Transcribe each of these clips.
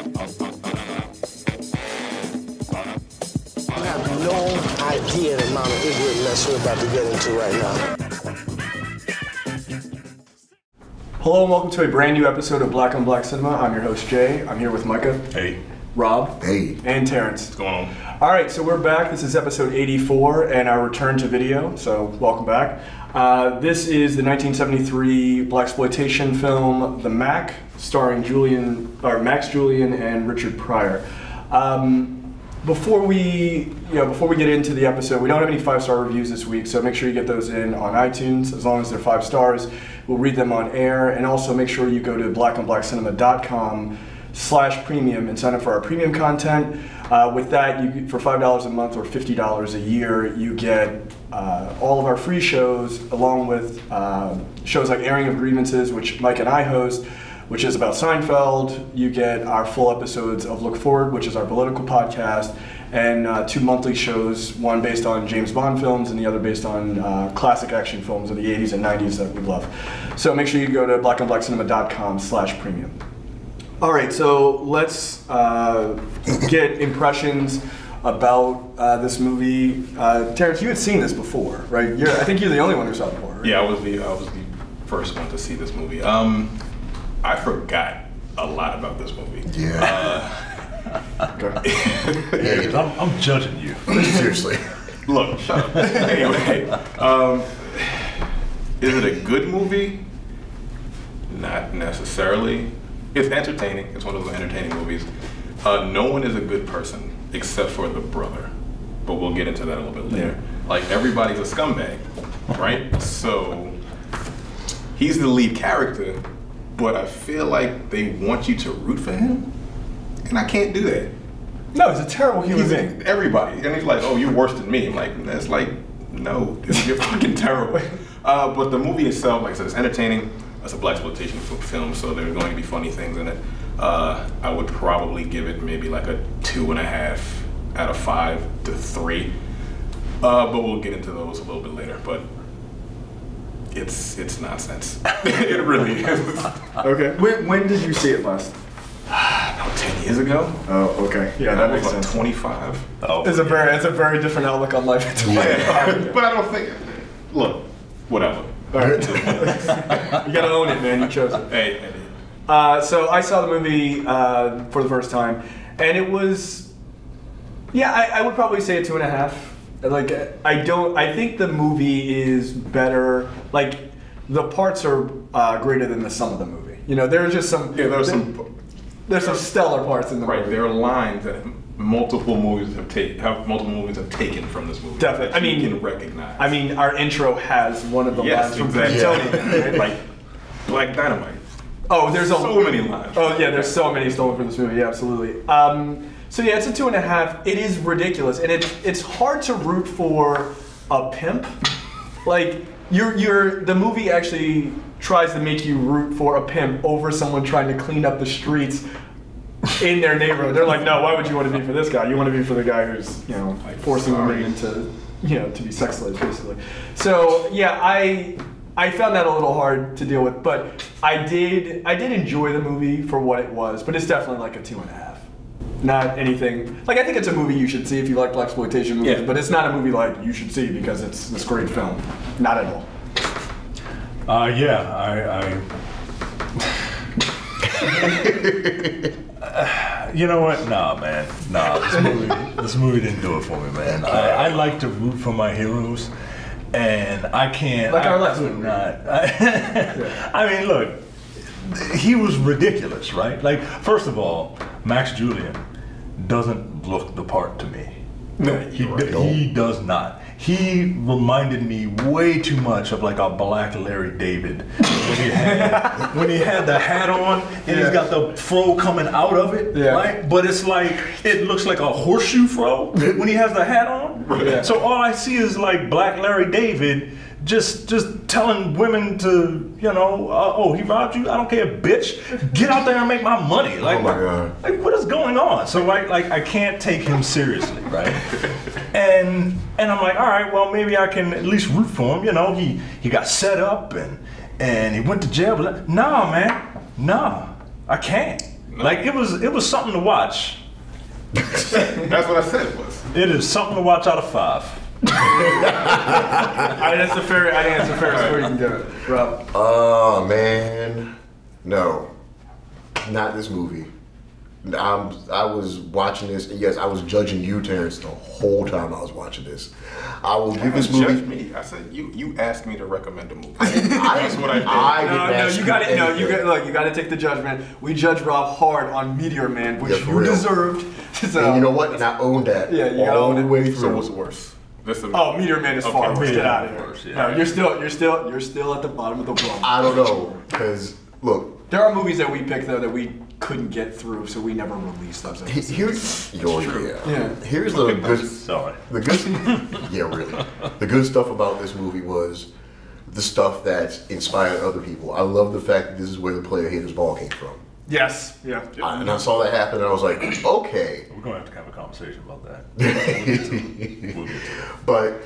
I have no idea the amount of ignorant mess we're about to get into right now. Hello and welcome to a brand new episode of Black on Black Cinema. I'm your host Jay. I'm here with Micah. Hey. Rob. Hey. And Terrence. What's going on? All right, so we're back. This is episode 84 and our return to video. So welcome back. This is the 1973 blaxploitation film The Mack, starring Max Julien and Richard Pryor. Before we get into the episode, we don't have any 5-star reviews this week, so make sure you get those in on iTunes. As long as they're 5 stars, we'll read them on air. And also make sure you go to blaxploitation.com/premium and sign up for our premium content. With that, for $5 a month or $50 a year, you get all of our free shows, along with shows like Airing of Grievances, which Mike and I host, which is about Seinfeld. You get our full episodes of Look Forward, which is our political podcast, and 2 monthly shows, one based on James Bond films and the other based on classic action films of the 80s and 90s that we love. So make sure you go to blackandblackcinema.com/premium. All right, so let's get impressions about this movie. Terrence, you had seen this before, right? I think you're the only one who saw it before, right? Yeah, I was the first one to see this movie. I forgot a lot about this movie. Yeah. Hey, I'm judging you. Seriously. Look, shut up. Anyway, is it a good movie? Not necessarily. It's entertaining. It's one of those entertaining movies. No one is a good person except for the brother, but we'll get into that a little bit later. Yeah. Like, everybody's a scumbag, right? So he's the lead character, but I feel like they want you to root for him, and I can't do that. No, he's a terrible human being. Everybody, and he's like, "Oh, you're worse than me." I'm like, "That's like, no, you're fucking terrible." But the movie itself, like I said, it's entertaining. It's a blaxploitation film, so there's going to be funny things in it. I would probably give it maybe like a 2.5 out of 5 to 3. But we'll get into those a little bit later. But it's nonsense. It really is. Okay. When did you see it last? About 10 years ago. Oh, okay. Yeah, that makes sense. 25. Oh, it's a very different outlook on life. Yeah. But I don't think. Look, whatever. All right. You gotta own it, man. You chose it. Hey. So I saw the movie for the first time, and it was, I would probably say a 2.5. Like, I think the movie is better. Like, the parts are greater than the sum of the movie. You know, there's just some. Yeah, there's some stellar parts in the movie. Right, there are lines that multiple movies have taken from this movie. Definitely. You can recognize. I mean, our intro has one of the lines from Tony, right? Like Black Dynamite. Oh, there's so many lines. Oh yeah, there's so many stolen from this movie. Yeah, absolutely. So yeah, it's a 2.5. It is ridiculous, and it's hard to root for a pimp. Like the movie actually tries to make you root for a pimp over someone trying to clean up the streets in their neighborhood. They're like, no, why would you want to be for this guy? You want to be for the guy who's, forcing women into, to be sex slaves, basically. So yeah, I found that a little hard to deal with, but I did enjoy the movie for what it was, but it's definitely like a 2.5. Not anything, like, I think it's a movie you should see if you like blaxploitation movies, but it's not a movie like you should see because it's this great film. Not at all. You know what? Nah, man. Nah, this movie didn't do it for me, man. I like to root for my heroes, and I can't. Like our last movie. I mean, look, he was ridiculous, right? Like, first of all, Max Julien doesn't look the part to me. No, he does not. He reminded me way too much of like a black Larry David when he had the hat on and he's got the fro coming out of it, right? But it's like, it looks like a horseshoe fro when he has the hat on. Yeah. So all I see is like black Larry David just telling women to, oh, he robbed you? I don't care, bitch. Get out there and make my money. Like, oh my God. Like, what is going on? So like I can't take him seriously, right? And I'm like, all right, well, maybe I can at least root for him. He got set up and he went to jail. But nah, man, nah, I can't. Like it was something to watch. That's what I said it was. It is something to watch out of 5. I think that's the fairest score you can give it, Rob. Oh man, no, not this movie. I was watching this, and yes, I was judging you, Terrence, the whole time I was watching this. I will give this movie. Judge me. I said you asked me to recommend a movie. That's what I did. No, you got it. No, you got to take the judgment. We judge Rob hard on Meteor Man, which you deserved. So, and you know what? And I own that. Yeah, you all own the it. way through. So what's worse? Meteor Man is far worse. Get out of here. Worse, yeah. No, you're still at the bottom of the rung. I don't know, because look, There are movies that we picked though that we couldn't get through, so we never released those. here's Yeah. Here's the good. Sorry. The good, yeah, really. The good stuff about this movie was the stuff that inspired other people. I love the fact that this is where the player haters ball came from. Yes. Yeah. And I saw that happen, and I was like, okay. We're gonna have to have a conversation about that. We'll get to it. But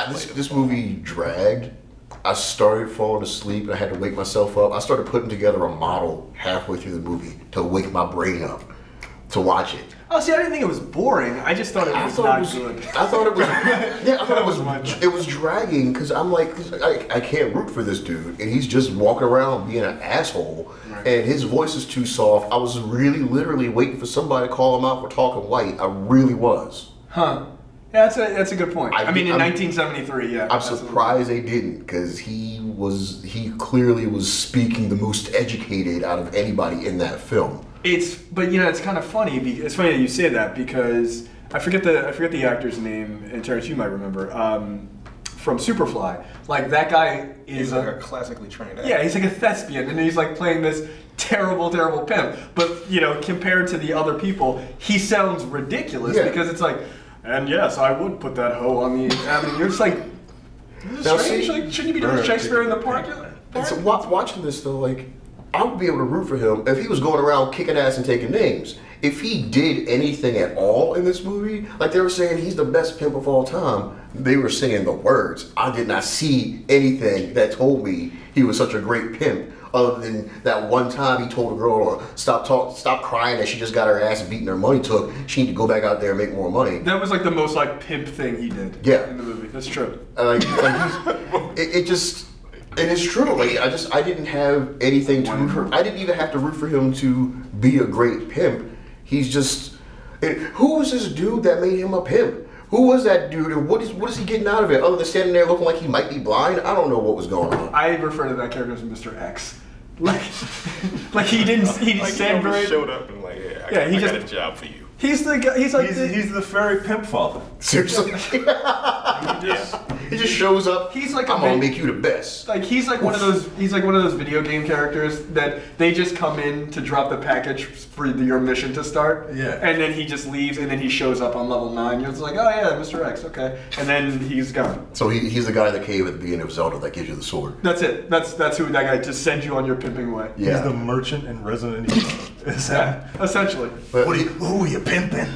this movie dragged. I started falling asleep, and I had to wake myself up. I started putting together a model halfway through the movie to wake my brain up to watch it. Oh, see, I didn't think it was boring. I just thought it was not good. I thought it was. Yeah, I thought it was. It was dragging because I'm like, I can't root for this dude, and he's just walking around being an asshole, and his voice is too soft. I was really, literally waiting for somebody to call him out for talking white. I really was. Huh. Yeah, that's a good point. I mean, in I'm 1973, yeah. I'm surprised they didn't, because he clearly was speaking the most educated out of anybody in that film. But it's kind of funny. It's funny that you say that because I forget the actor's name, and Terrence, you might remember, from Superfly. Like that guy is He's like a classically trained actor. yeah, he's like a thespian, and he's like playing this terrible pimp. But compared to the other people, he sounds ridiculous because it's like, and yes, I would put that hoe on the. I mean, you're just like, strange. Like, shouldn't you be doing Shakespeare in the Park? And so watching this though, like, I would be able to root for him if he was going around kicking ass and taking names. If he did anything at all in this movie, like they were saying he's the best pimp of all time, they were saying the words. I did not see anything that told me he was such a great pimp, other than that one time he told a girl to stop crying that she just got her ass beaten, her money took. She need to go back out there and make more money. That was like the most like pimp thing he did. Yeah. In the movie. That's true. And it's true. Like I didn't have anything to root for. I didn't even have to root for him to be a great pimp. He's just. Who was this dude that made him a pimp? Who was that dude, and what is he getting out of it? Other than standing there looking like he might be blind, I don't know what was going on. I refer to that character as Mr. X. Like he said very. Showed up and like, I got a job for you. He's the guy. He's the fairy pimp father. Seriously. He just shows up. He's like I'm gonna make you the best. Like he's like one of those. He's like one of those video game characters that they just come in to drop the package for your mission to start. Yeah. And then he just leaves, and then he shows up on level 9. You're just like, oh yeah, Mr. X, okay. And then he's gone. So he's the guy in the cave at the beginning of Zelda that gives you the sword. That's it. That's who that guy just sends you on your pimping way. Yeah. He's the merchant in Resident Evil. Is that? Essentially. But, Who are you pimping?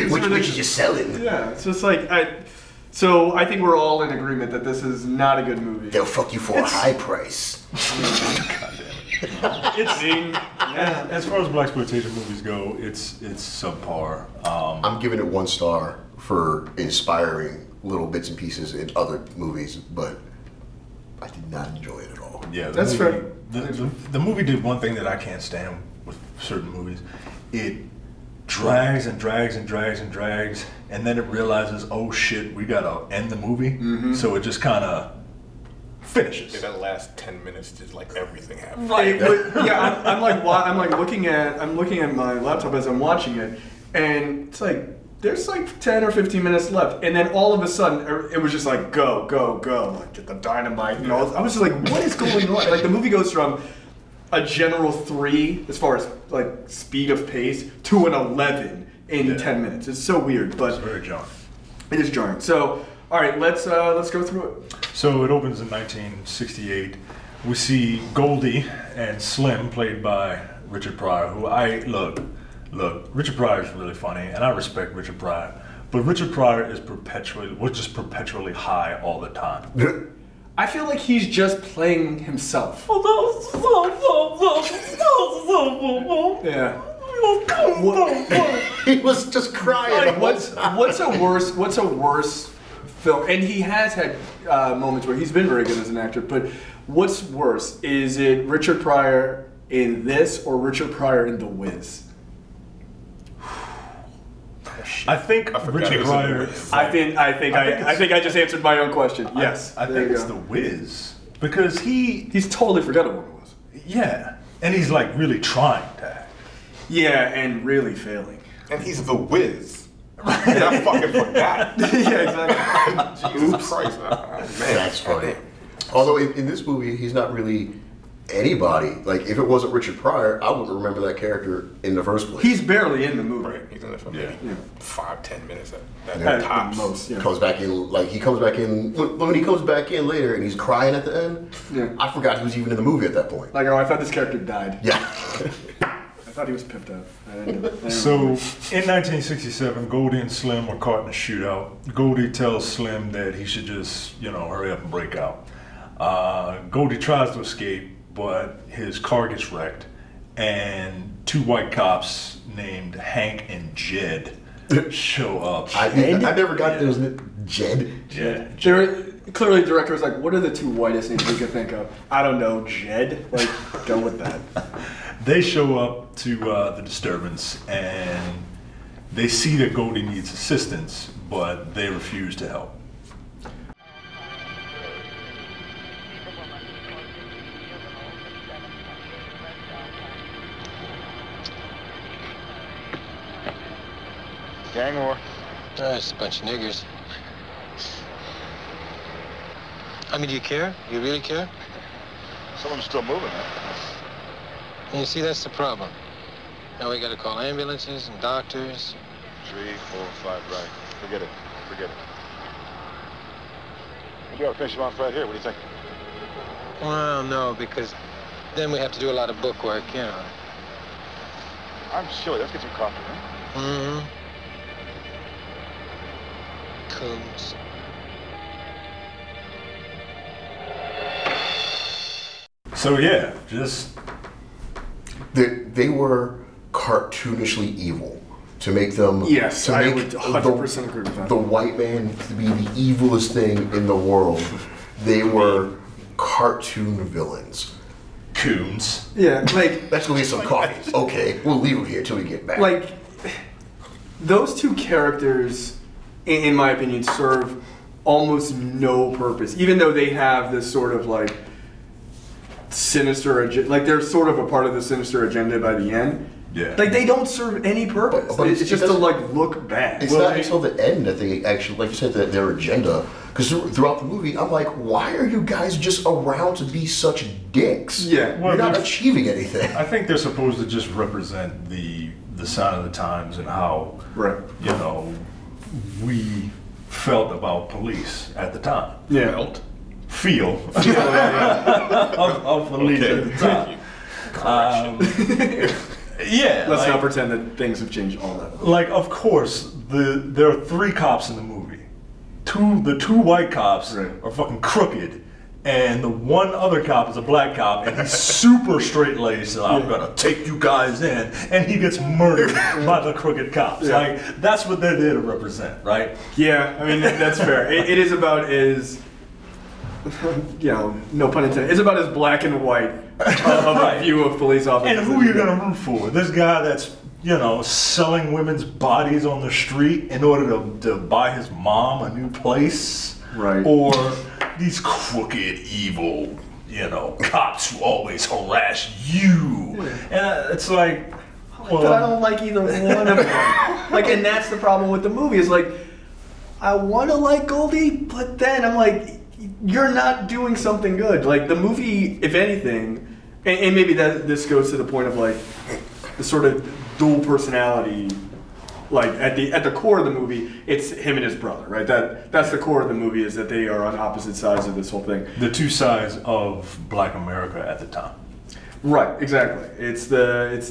which are you selling? Yeah. It's just like So I think we're all in agreement that this is not a good movie. They'll fuck you for a high price. As far as blaxploitation movies go, it's subpar. I'm giving it 1 star for inspiring little bits and pieces in other movies, but I did not enjoy it at all. Yeah, That's fair. The movie did one thing that I can't stand with certain movies. It drags and drags and drags and drags, and then it realizes, oh shit, we gotta end the movie. Mm-hmm. So it just kind of finishes. Yeah, that last 10 minutes, just like everything happened. Like, I'm like looking at my laptop as I'm watching it, and it's like there's like 10 or 15 minutes left, and then all of a sudden it was just like go, like get the dynamite, and all. I was just like, what is going on? Like the movie goes from a general 3 as far as like speed of pace to an 11 in 10 minutes. It's so weird, but It's very jarring. it is jarring. So all right, let's go through it. So it opens in 1968. We see Goldie and Slim, played by Richard Pryor, who look, Richard Pryor is really funny, and I respect Richard Pryor, but Richard Pryor is perpetually high all the time. I feel like he's just playing himself. Yeah. He was just crying. Like, what's a worse film? And he has had moments where he's been very good as an actor, but what's worse? Is it Richard Pryor in this or Richard Pryor in The Wiz? I think Richard Pryor. I think I just answered my own question. Yes, I think it's The Wiz because he's totally forgettable. Yeah, and he's like really trying to act. Yeah, and really failing. And he's The Wiz. And I fucking forgot. Yeah, exactly. Jesus Christ. Man, That's funny. Although in this movie, he's not really anybody. Like, if it wasn't Richard Pryor, I wouldn't remember that character in the first place. He's barely in the movie. Right, he's in it for maybe 5-10 minutes at At tops. the most, yeah. Comes back in, like, he comes back in, when he comes back in later and he's crying at the end, Yeah. I forgot he was even in the movie at that point. Like, oh, I thought this character died. Yeah. I thought he was pimped out. I didn't So, in 1967, Goldie and Slim were caught in a shootout. Goldie tells Slim that he should just, hurry up and break out. Goldie tries to escape, but his car gets wrecked, and 2 white cops named Hank and Jed show up. I never got those. Jed? Jed. Clearly, the director was like, what are the 2 whitest names we could think of? I don't know, Jed? Like, go with that. They show up to the disturbance, and they see that Goldie needs assistance, but they refuse to help. Gang war. It's a bunch of niggers. I mean, do you care? You really care? Some of them still moving, huh? And you see, that's the problem. Now we gotta call ambulances and doctors. 3, 4, 5, right. Forget it. Forget it. Maybe I'll finish him off right here. What do you think? Well, no, because then we have to do a lot of book work, I'm chilly. Let's get some coffee, huh? Mm-hmm. Coons. So yeah, just They were cartoonishly evil to make them. Yes, to I make would 100% agree with that. The white man to be the evilest thing in the world. They were cartoon villains. coons. Yeah, like Let's go get some coffee. Okay, we'll leave him here till we get back. like those 2 characters, in my opinion, serve almost no purpose, even though they have this sort of like sinister, like they're sort of a part of the sinister agenda by the end. Yeah. Like they don't serve any purpose. But it's it just to doesn't- like look bad. It's not until the end that they actually, like you said, that their agenda. Because throughout the movie, I'm like, why are you guys just around to be such dicks? Yeah. You're not they're- achieving anything. I think they're supposed to just represent the sign of the times and how Right. we felt about police at the time. Yeah. Feel of police at the time. Yeah. Let's like, not pretend that things have changed all that. Like, of course, there are 3 cops in the movie. The two white cops Right. are fucking crooked, and the one other cop is a black cop, and he's super straight-laced, and I'm gonna take you guys in, and he gets murdered by the crooked cops. Yeah. Like, that's what they're there to represent, right? Yeah, I mean that's fair. It is about as no pun intended. It's about as black and white of a view of police officers. And who are you gonna root for? This guy that's selling women's bodies on the street in order to buy his mom a new place? Right. Or these crooked, evil, cops who always harass you. And it's like, But I don't like either one of them. Like, and that's the problem with the movie. Is like, I want to like Goldie, but then I'm like, you're not doing something good. Like the movie, if anything, and maybe this goes to the point of like the sort of dual personality. Like at the core of the movie, it's him and his brother, right? That's the core of the movie, is that they are on opposite sides of this whole thing. the 2 sides of Black America at the time. Right, exactly. It's the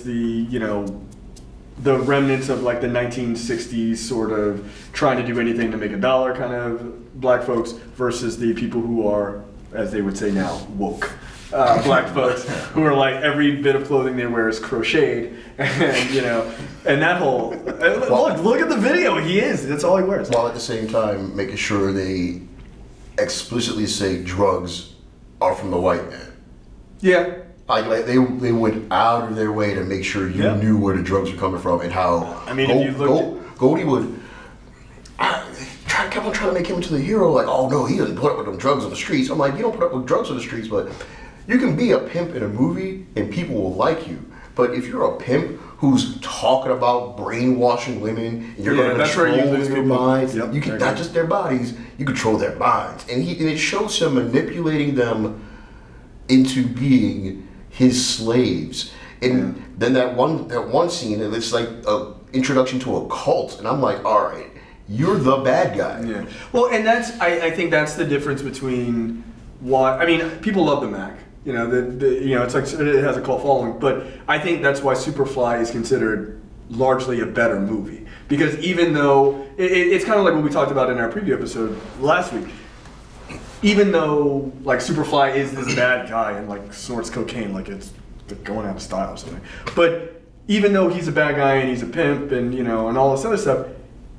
the remnants of like the 1960s sort of trying to do anything to make a dollar kind of black folks versus the people who are as they would say now, woke. Black folks who are like every bit of clothing they wear is crocheted, and and that whole look at the video. That's all he wears. While at the same time making sure they explicitly say drugs are from the white man. Yeah. Like they went out of their way to make sure you knew where the drugs were coming from and how. I mean, if you look, Goldie would. Kept on trying to make him into the hero. Like, oh no, he doesn't put up with them drugs on the streets. I'm like, you don't put up with drugs on the streets, but you can be a pimp in a movie and people will like you. But if you're a pimp who's talking about brainwashing women, and you're going to control their minds, you can not just their bodies, you control their minds, and it shows him manipulating them into being his slaves. And then that one scene, and it's like a introduction to a cult, and I'm like, all right, you're the bad guy. Yeah. Well, and I think that's the difference between people love the Mack. It's like it has a cult following, but I think that's why Superfly is considered largely a better movie, because even though it's kind of like what we talked about in our preview episode last week, even though like Superfly is this bad guy and like snorts cocaine like it's going out of style or something, but even though he's a bad guy and he's a pimp and and all this other stuff,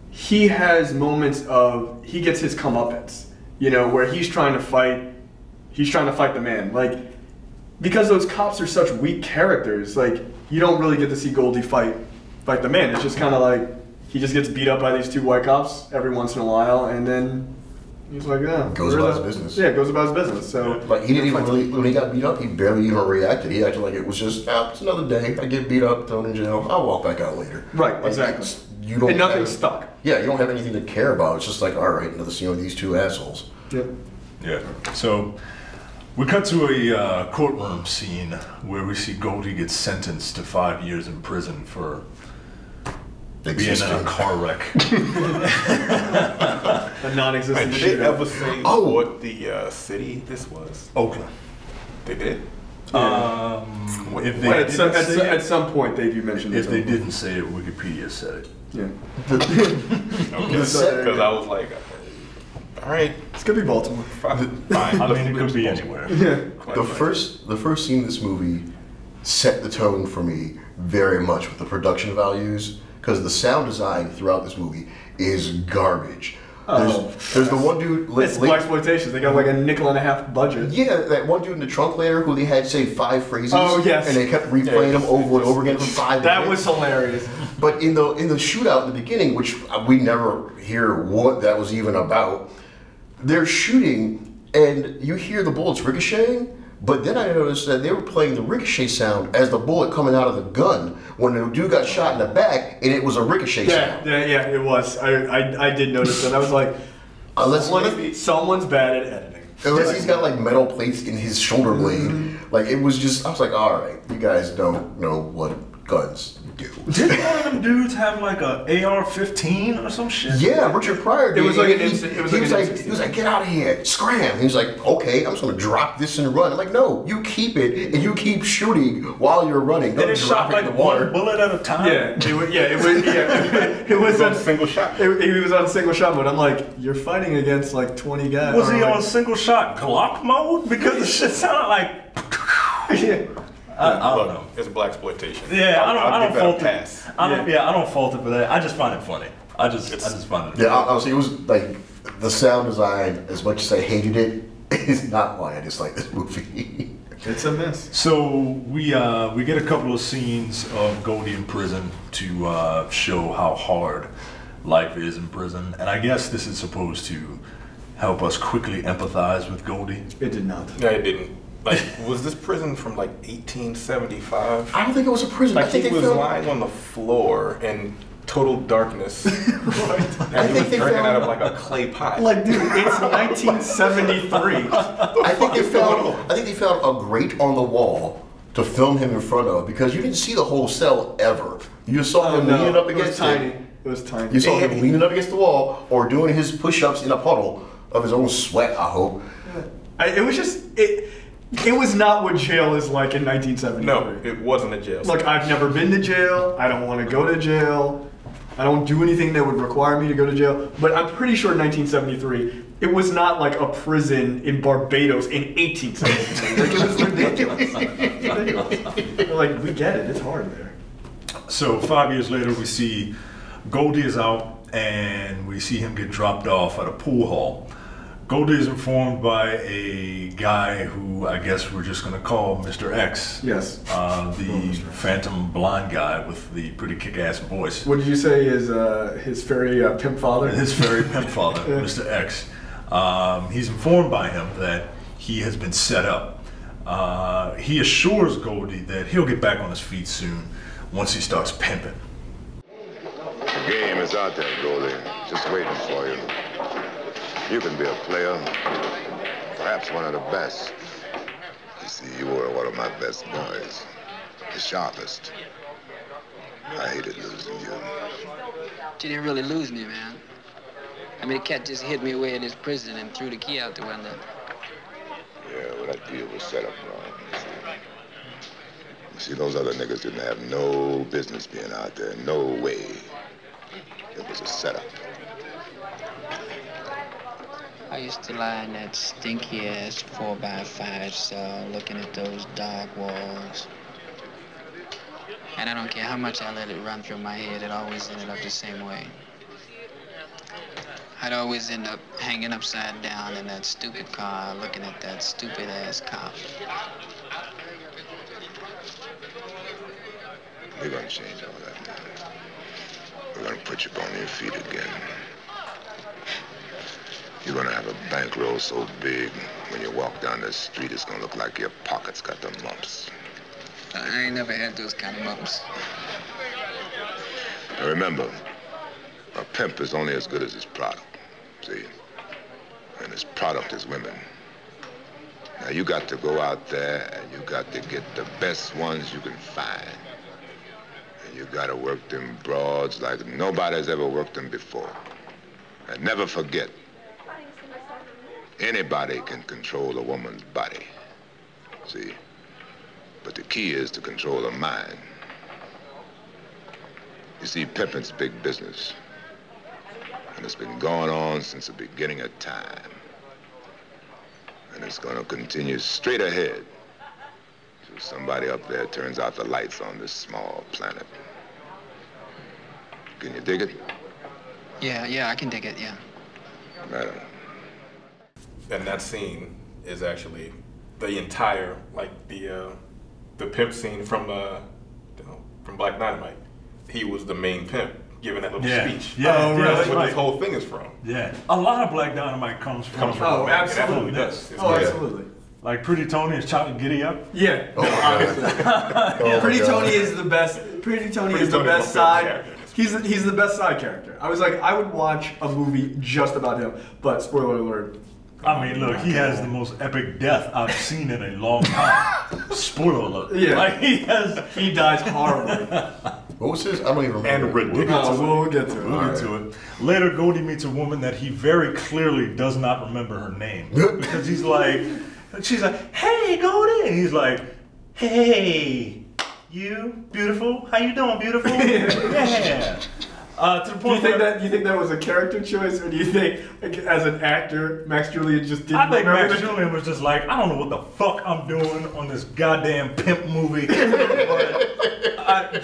he has moments of he gets his comeuppance, where he's trying to fight the man, like. Because those cops are such weak characters, like you don't really get to see Goldie fight the man. It's just kind of like he just gets beat up by these two white cops every once in a while, and then he's like, goes about his business. Yeah, goes about his business. So, but he didn't even really, when he got beat up, he barely even reacted. He acted like it was just, it's another day. I get beat up, thrown in jail. I'll walk back out later. Right, exactly. And nothing's stuck. Yeah, you don't have anything to care about. It's just like, all right, another scene with these two assholes. Yep. Yeah. So. We cut to a courtroom scene where we see Goldie get sentenced to 5 years in prison for being in a car wreck. A non-existent shootout. Did they ever say what the city this was? Oakland. They did? At some point they do mention it. If they didn't say it, Wikipedia said it. Yeah. Because I was like... All right, it's gonna be Baltimore. Fine. I mean, it could be anywhere. Yeah. The first scene in this movie set the tone for me very much with the production values, because the sound design throughout this movie is garbage. There's the one dude. It's blaxploitation. They got like a $1.50 budget. Yeah, that one dude in the trunk later who they had say 5 phrases. Oh yes. And they kept replaying them over and over again for 5 minutes. That was hilarious. But in the shootout in the beginning, which we never hear what that was even about. They're shooting, and you hear the bullets ricocheting, but then I noticed that they were playing the ricochet sound as the bullet coming out of the gun when the dude got shot in the back, and it was a ricochet sound. Yeah, it was. I did notice that. I was like, someone's bad at editing. Unless he's got like metal plates in his shoulder blade. Like it was just, I was like, all right, you guys don't know what guns do. Didn't one of them dudes have like a AR-15 or some shit? Yeah, Richard Pryor did. It was like he was like, get out of here, scram. He was like, okay, I'm just gonna drop this and run. I'm like, no, you keep it and you keep shooting while you're running. Don't drop it in the water. One bullet at a time. It was on single shot. He was on single shot mode. I'm like, you're fighting against like 20 guys. Was he on single shot Glock mode? Because the shit sounded like. I don't know. It's blaxploitation. Yeah, I don't fault it. I don't fault it for that. I just find it funny. I just find it. Yeah, honestly, it was like the sound design. As much as I hated it, is not why I dislike this movie. It's a mess. So we get a couple of scenes of Goldie in prison to show how hard life is in prison, and I guess this is supposed to help us quickly empathize with Goldie. It did not. No, it didn't. Like, was this prison from like 1875? I don't think it was a prison. Like, he was lying on the floor in total darkness. Right. And he was drinking out of like a clay pot. Like, dude, it's 1973. I think they found a grate on the wall to film him in front of, because you didn't see the whole cell ever. You just saw him leaning up against it. It was tiny. You saw him leaning up against the wall or doing his push-ups in a puddle of his own sweat, I hope. It was just... It was not what jail is like in 1973. No, it wasn't a jail. Look, I've never been to jail. I don't want to go to jail. I don't do anything that would require me to go to jail. But I'm pretty sure in 1973, it was not like a prison in Barbados in 1873. Like, it was ridiculous. Like, we get it. It's hard there. So 5 years later, we see Goldie is out, and we see him get dropped off at a pool hall. Goldie is informed by a guy who I guess we're just going to call Mr. X. Yes. The phantom blonde guy with the pretty kick-ass voice. What did you say is his fairy pimp father? His fairy pimp father, Mr. X. He's informed by him that he has been set up. He assures Goldie that he'll get back on his feet soon once he starts pimping. The game is out there, Goldie. Just waiting for you. You can be a player, perhaps one of the best. You see, you were one of my best boys, the sharpest. I hated losing you. You didn't really lose me, man. I mean, the cat just hid me away in his prison and threw the key out the window. Yeah, well, that deal was set up wrong. You see, those other niggas didn't have no business being out there, no way. It was a setup. I used to lie in that stinky-ass 4x5 cell looking at those dark walls. And I don't care how much I let it run through my head, it always ended up the same way. I'd always end up hanging upside down in that stupid car looking at that stupid-ass cop. We're gonna change all that, man. We're gonna put you on your feet again. You're gonna have a bankroll so big, when you walk down the street, it's gonna look like your pockets got the mumps. I ain't never had those kind of mumps. Now remember, a pimp is only as good as his product, see? And his product is women. Now you got to go out there and you got to get the best ones you can find. And you gotta work them broads like nobody's ever worked them before. And never forget, anybody can control a woman's body, see? But the key is to control her mind. You see, pimping's big business. And it's been going on since the beginning of time. And it's gonna continue straight ahead. So somebody up there turns out the lights on this small planet. Can you dig it? Yeah, I can dig it, yeah. Madam. And that scene is actually the entire, like the pimp scene from Black Dynamite. He was the main pimp giving that little speech. Yeah, oh, really? That's right. what this whole thing is from. Yeah, a lot of Black Dynamite comes from Oh, Mack. absolutely. It does. Oh, absolutely. Like Pretty Tony is trying to giddy up. Yeah. Oh, Pretty my God. Tony is the best. Pretty Tony is the Tony's best my favorite side. character. He's the best side character. I was like, I would watch a movie just about him. But spoiler alert. I mean, look, he has the most epic death I've seen in a long time. Spoiler alert. Yeah. Like He dies horribly. What was his? I don't even remember. And ridiculous. We'll get to it. We'll get to it. Later, Goldie meets a woman that he very clearly does not remember her name. Because she's like, hey, Goldie. And he's like, hey, you, beautiful? How you doing, beautiful? Yeah. To the point Do you think that was a character choice, or do you think, like, as an actor, Max Julien just didn't I think remember Max Julien was just like, I don't know what the fuck I'm doing on this goddamn pimp movie. But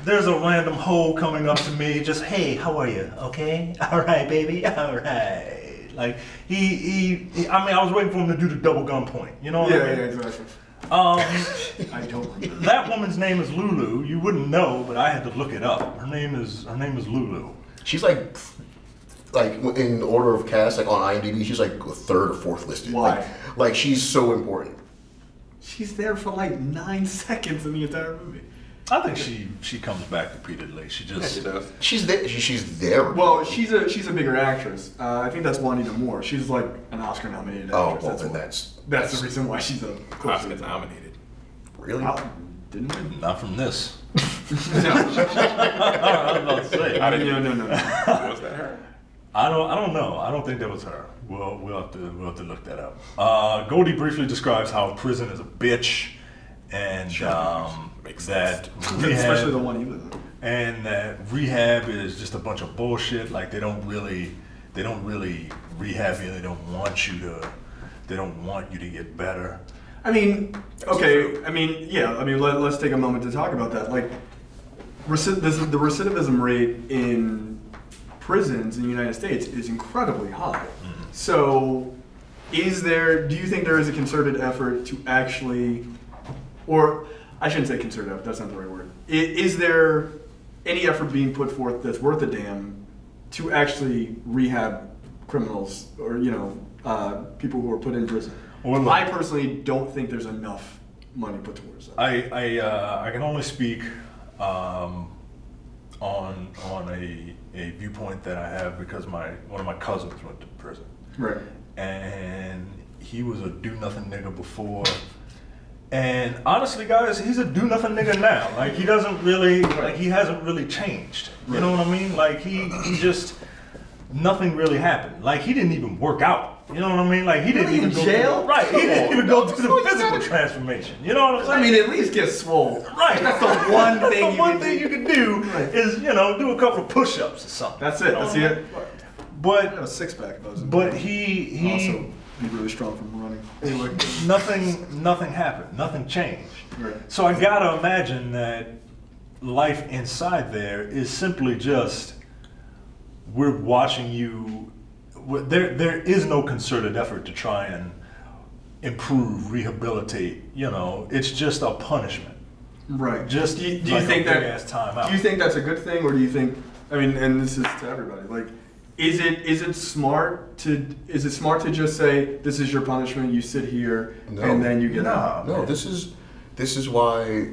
there's a random hoe coming up to me, just, hey, how are you? Okay? All right, baby? All right. Like, I was waiting for him to do the double gun point. You know what I mean? Yeah, exactly. I don't. That woman's name is Lulu. You wouldn't know, but I had to look it up. Her name is Lulu. She's like in order of cast, like on IMDb, she's like third or fourth listed. Why? Like she's so important. She's there for like 9 seconds in the entire movie. I think she comes back repeatedly. She does. She's there. She's there. Well, she's a bigger actress. I think that's Juanita Moore. She's like an Oscar nominated actress. Oh, well, then that's the reason why she's a Oscar nominated. Really? Didn't we? Not from this. No. I was about to say. No. Was that her? I don't know. I don't think that was her. We'll have to look that up. Goldie briefly describes how prison is a bitch, and that rehab, especially the one he was in. and that rehab is just a bunch of bullshit. Like they don't they don't really rehab you. They don't want you to get better. I mean, okay. I mean, yeah. I mean, let's take a moment to talk about that. Like, the recidivism rate in prisons in the United States is incredibly high. Mm-hmm. So, do you think there is a concerted effort to actually, or I shouldn't say concerted effort, that's not the right word. Is there any effort being put forth that's worth a damn to actually rehab criminals or, people who are put in prison? Well, I personally don't think there's enough money put towards that. I can only speak on a viewpoint that I have because one of my cousins went to prison. Right. And he was a do-nothing nigga before. And honestly, guys, he's a do-nothing nigga now. Like, he doesn't really, like, he hasn't really changed. You know what I mean? Like, he just, nothing really happened. Like, he didn't even work out. You know what I mean? Like, he didn't even go jail? Right, he didn't even go through the physical transformation. You know what I'm saying? I mean, at least get swole. Right. That's the one thing the one thing you can do is, do a couple of push-ups or something. That's it. That's it. But I have a six-pack. But he also be really strong from running. Anyway, nothing happened. Nothing changed. Right. So I gotta imagine that life inside there is simply just we're watching you. There is no concerted effort to try and improve, rehabilitate. It's just a punishment. Right. Just do you think that time out. Do you think that's a good thing, or do you think? I mean, and this is to everybody. Like, is it smart to just say this is your punishment? You sit here and then you get out. No, this is why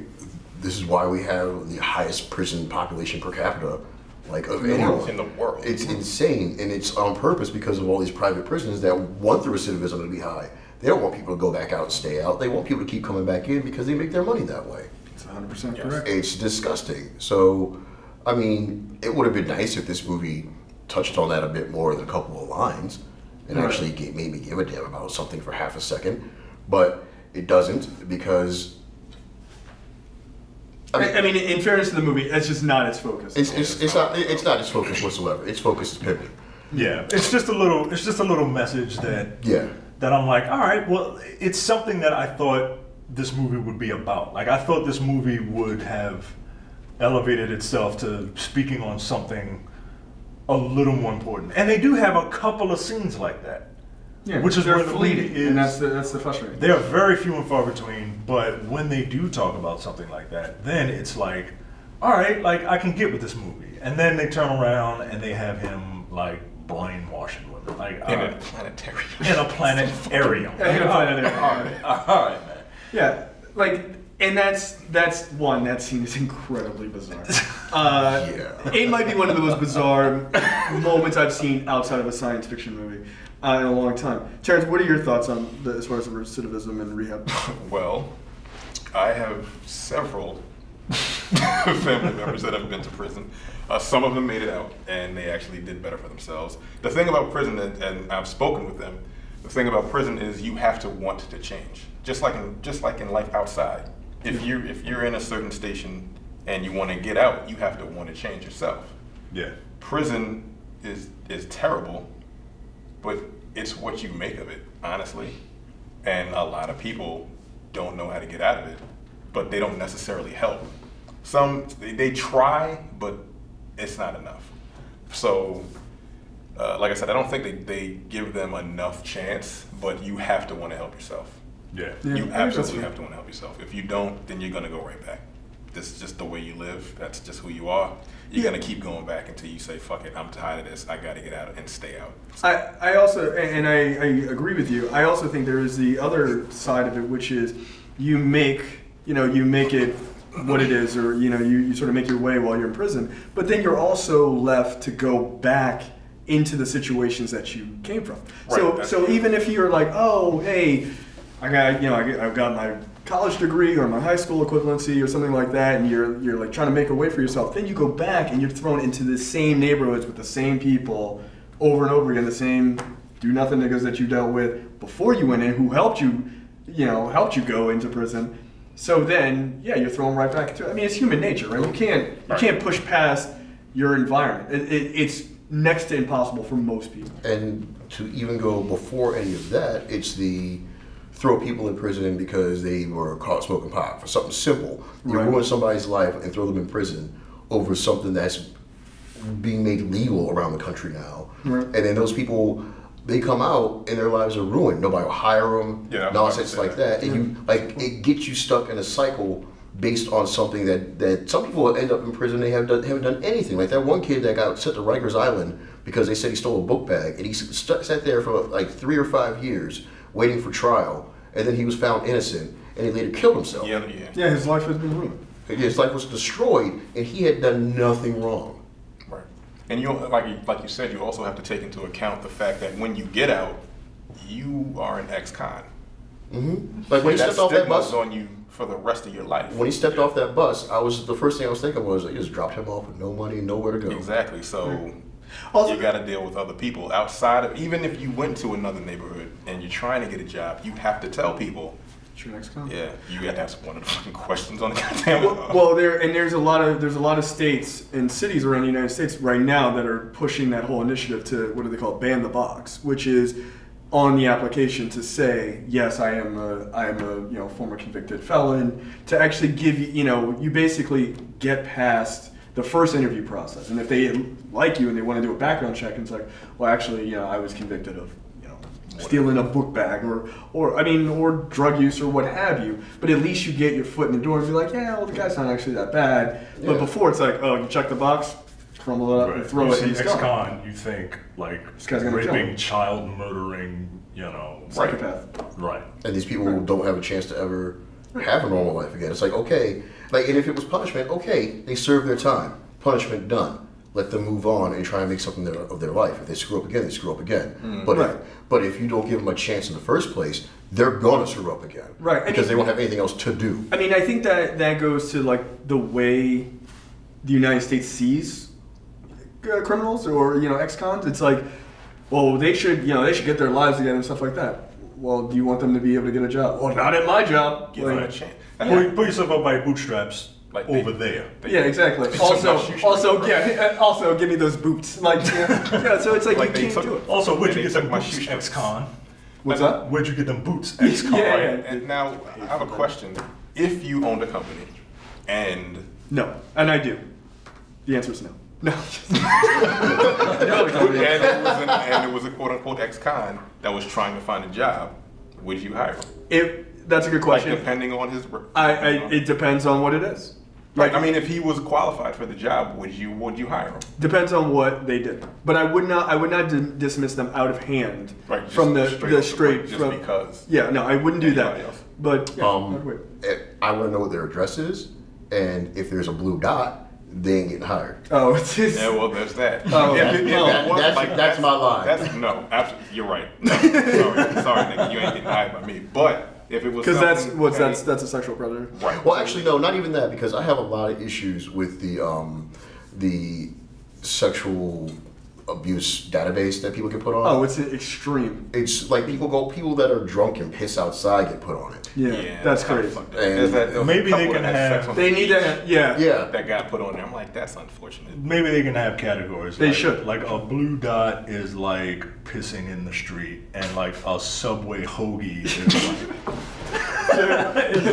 we have the highest prison population per capita. Like, of anyone in the world. It's insane, and it's on purpose because of all these private prisons that want the recidivism to be high. They don't want people to go back out and stay out. They want people to keep coming back in because they make their money that way. It's 100% correct. It's disgusting. So, I mean, it would have been nice if this movie touched on that a bit more than a couple of lines and actually made me give a damn about something for half a second. But it doesn't because... I mean, in fairness to the movie, it's just not its focus. It's not its focus whatsoever. Its focus is Pimping. Yeah, it's just a little message that I'm like, all right, well, it's something that I thought this movie would be about. Like, I thought this movie would have elevated itself to speaking on something a little more important. And they do have a couple of scenes like that. Yeah, which is where the movie is. And that's the frustrating. They are very few and far between, but when they do talk about something like that, then it's like, all right, like, I can get with this movie. And then they turn around and they have him, like, brainwashing women. Like, in a planetarium. In a planetarium. All right, man. Yeah, like, and that's one, that scene is incredibly bizarre. It might be one of the most bizarre moments I've seen outside of a science fiction movie. In a long time. Terrence, what are your thoughts on as far as recidivism and rehab? Well, I have several family members that have been to prison. Some of them made it out, and they actually did better for themselves. The thing about prison, and I've spoken with them, the thing about prison is you have to want to change. Just like in life outside. If you're in a certain station and you want to get out, you have to want to change yourself. Yeah. Prison is terrible, but it's what you make of it, honestly. And a lot of people don't know how to get out of it, but they don't necessarily help. Some, they try, but it's not enough. So, like I said, I don't think they give them enough chance, but you have to want to help yourself. Yeah. You absolutely have to want to help yourself. If you don't, then you're going to go right back. This is just the way you live. That's just who you are. You're going to keep going back until you say, fuck it, I'm tired of this. I got to get out and stay out. So. I also, and I agree with you, I also think there is the other side of it, which is you make it what it is, or, you sort of make your way while you're in prison, but then you're also left to go back into the situations that you came from. Right, so even if you're like, oh, hey, I've got my college degree or my high school equivalency or something like that, and you're like trying to make a way for yourself, then you go back and you're thrown into the same neighborhoods with the same people over and over again, the same do-nothing niggas that you dealt with before you went in, who helped you go into prison. So then, you're thrown right back into it. I mean, it's human nature, right? You can't push past your environment. next to impossible for most people. And to even go before any of that, it's the throw people in prison because they were caught smoking pot for something simple. You ruin somebody's life and throw them in prison over something that's being made legal around the country now. And then those people, they come out and their lives are ruined. Nobody will hire them, nonsense like that. And you, like, it gets you stuck in a cycle based on something that some people will end up in prison. They haven't done anything. Like that one kid that got sent to Rikers Island because they said he stole a book bag, and he sat there for like 3 or 5 years waiting for trial, and then he was found innocent, and he later killed himself. Yeah, his life has been ruined. His life was destroyed, and he had done nothing wrong. Right. And you, like you said, you also have to take into account the fact that when you get out, you are an ex-con. Like when he stepped off that bus on you for the rest of your life. When he stepped off that bus, the first thing I was thinking was, they just dropped him off with no money and nowhere to go. Exactly. So also, you got to deal with other people outside of, even if you went to another neighborhood and you're trying to get a job, you have to tell people. Your next con? Yeah, you got to ask one of the fucking questions on the goddamn. Well, there's a lot of states and cities around the United States right now that are pushing that whole initiative to, what do they call it, ban the box, which is on the application to say, yes, I am a former convicted felon, to actually give you, you basically get past the first interview process. And if they like you and they want to do a background check, and it's like, well, actually, I was convicted of, stealing a book bag or drug use or what have you. But at least you get your foot in the door and be like, yeah, well, the guy's not actually that bad. Yeah. But before it's like, oh, you check the box, crumble it up, and throw it. You see ex-con, you think like raping, child murdering, psychopath. Right. And these people don't have a chance to ever have a normal life again. It's like, okay, and if it was punishment, okay, they serve their time. Punishment done. Let them move on and try and make something of their life. If they screw up again, they screw up again. But if you don't give them a chance in the first place, they're gonna screw up again. Right. Because they won't have anything else to do. I mean, I think that goes to like the way the United States sees criminals or ex-cons. It's like, well, they should get their lives together and stuff like that. Well, do you want them to be able to get a job? Well, not at my job. Give them a chance. Put yourself up by your bootstraps. Like over there. Yeah, exactly. Also, give me those boots. So it's like you can't do it. Also, where'd you get them boots, ex-con? What's that? Where'd you get them boots, ex-con? Yeah. And now, I have a question. If you owned a company, and... No, and I do. The answer is no. No. and it was a quote-unquote ex-con that was trying to find a job, would you hire him? That's a good question. Like depending on his... It depends on what it is. Like, I mean, if he was qualified for the job, would you hire him? Depends on what they did, but I would not dismiss them out of hand from the straight because. Yeah, no, I wouldn't do that. Else. But I want to know what their address is, and if there's a blue dot, they ain't getting hired. Oh, it's yeah. Well, there's that. Oh, that's my line. No, absolutely, you're right. No, sorry, nigga, you ain't getting hired by me, but. If it was that's a sexual predator. Right. Well, actually, no, not even that, because I have a lot of issues with the sexual abuse database that people get put on. Oh, it's extreme. It's like people that are drunk and piss outside get put on it. Yeah, that's crazy. Maybe they can have. They need to. Yeah. That got put on there. I'm like, that's unfortunate. Maybe they can have categories. They should. Like a blue dot is like pissing in the street, and like a Subway hoagie is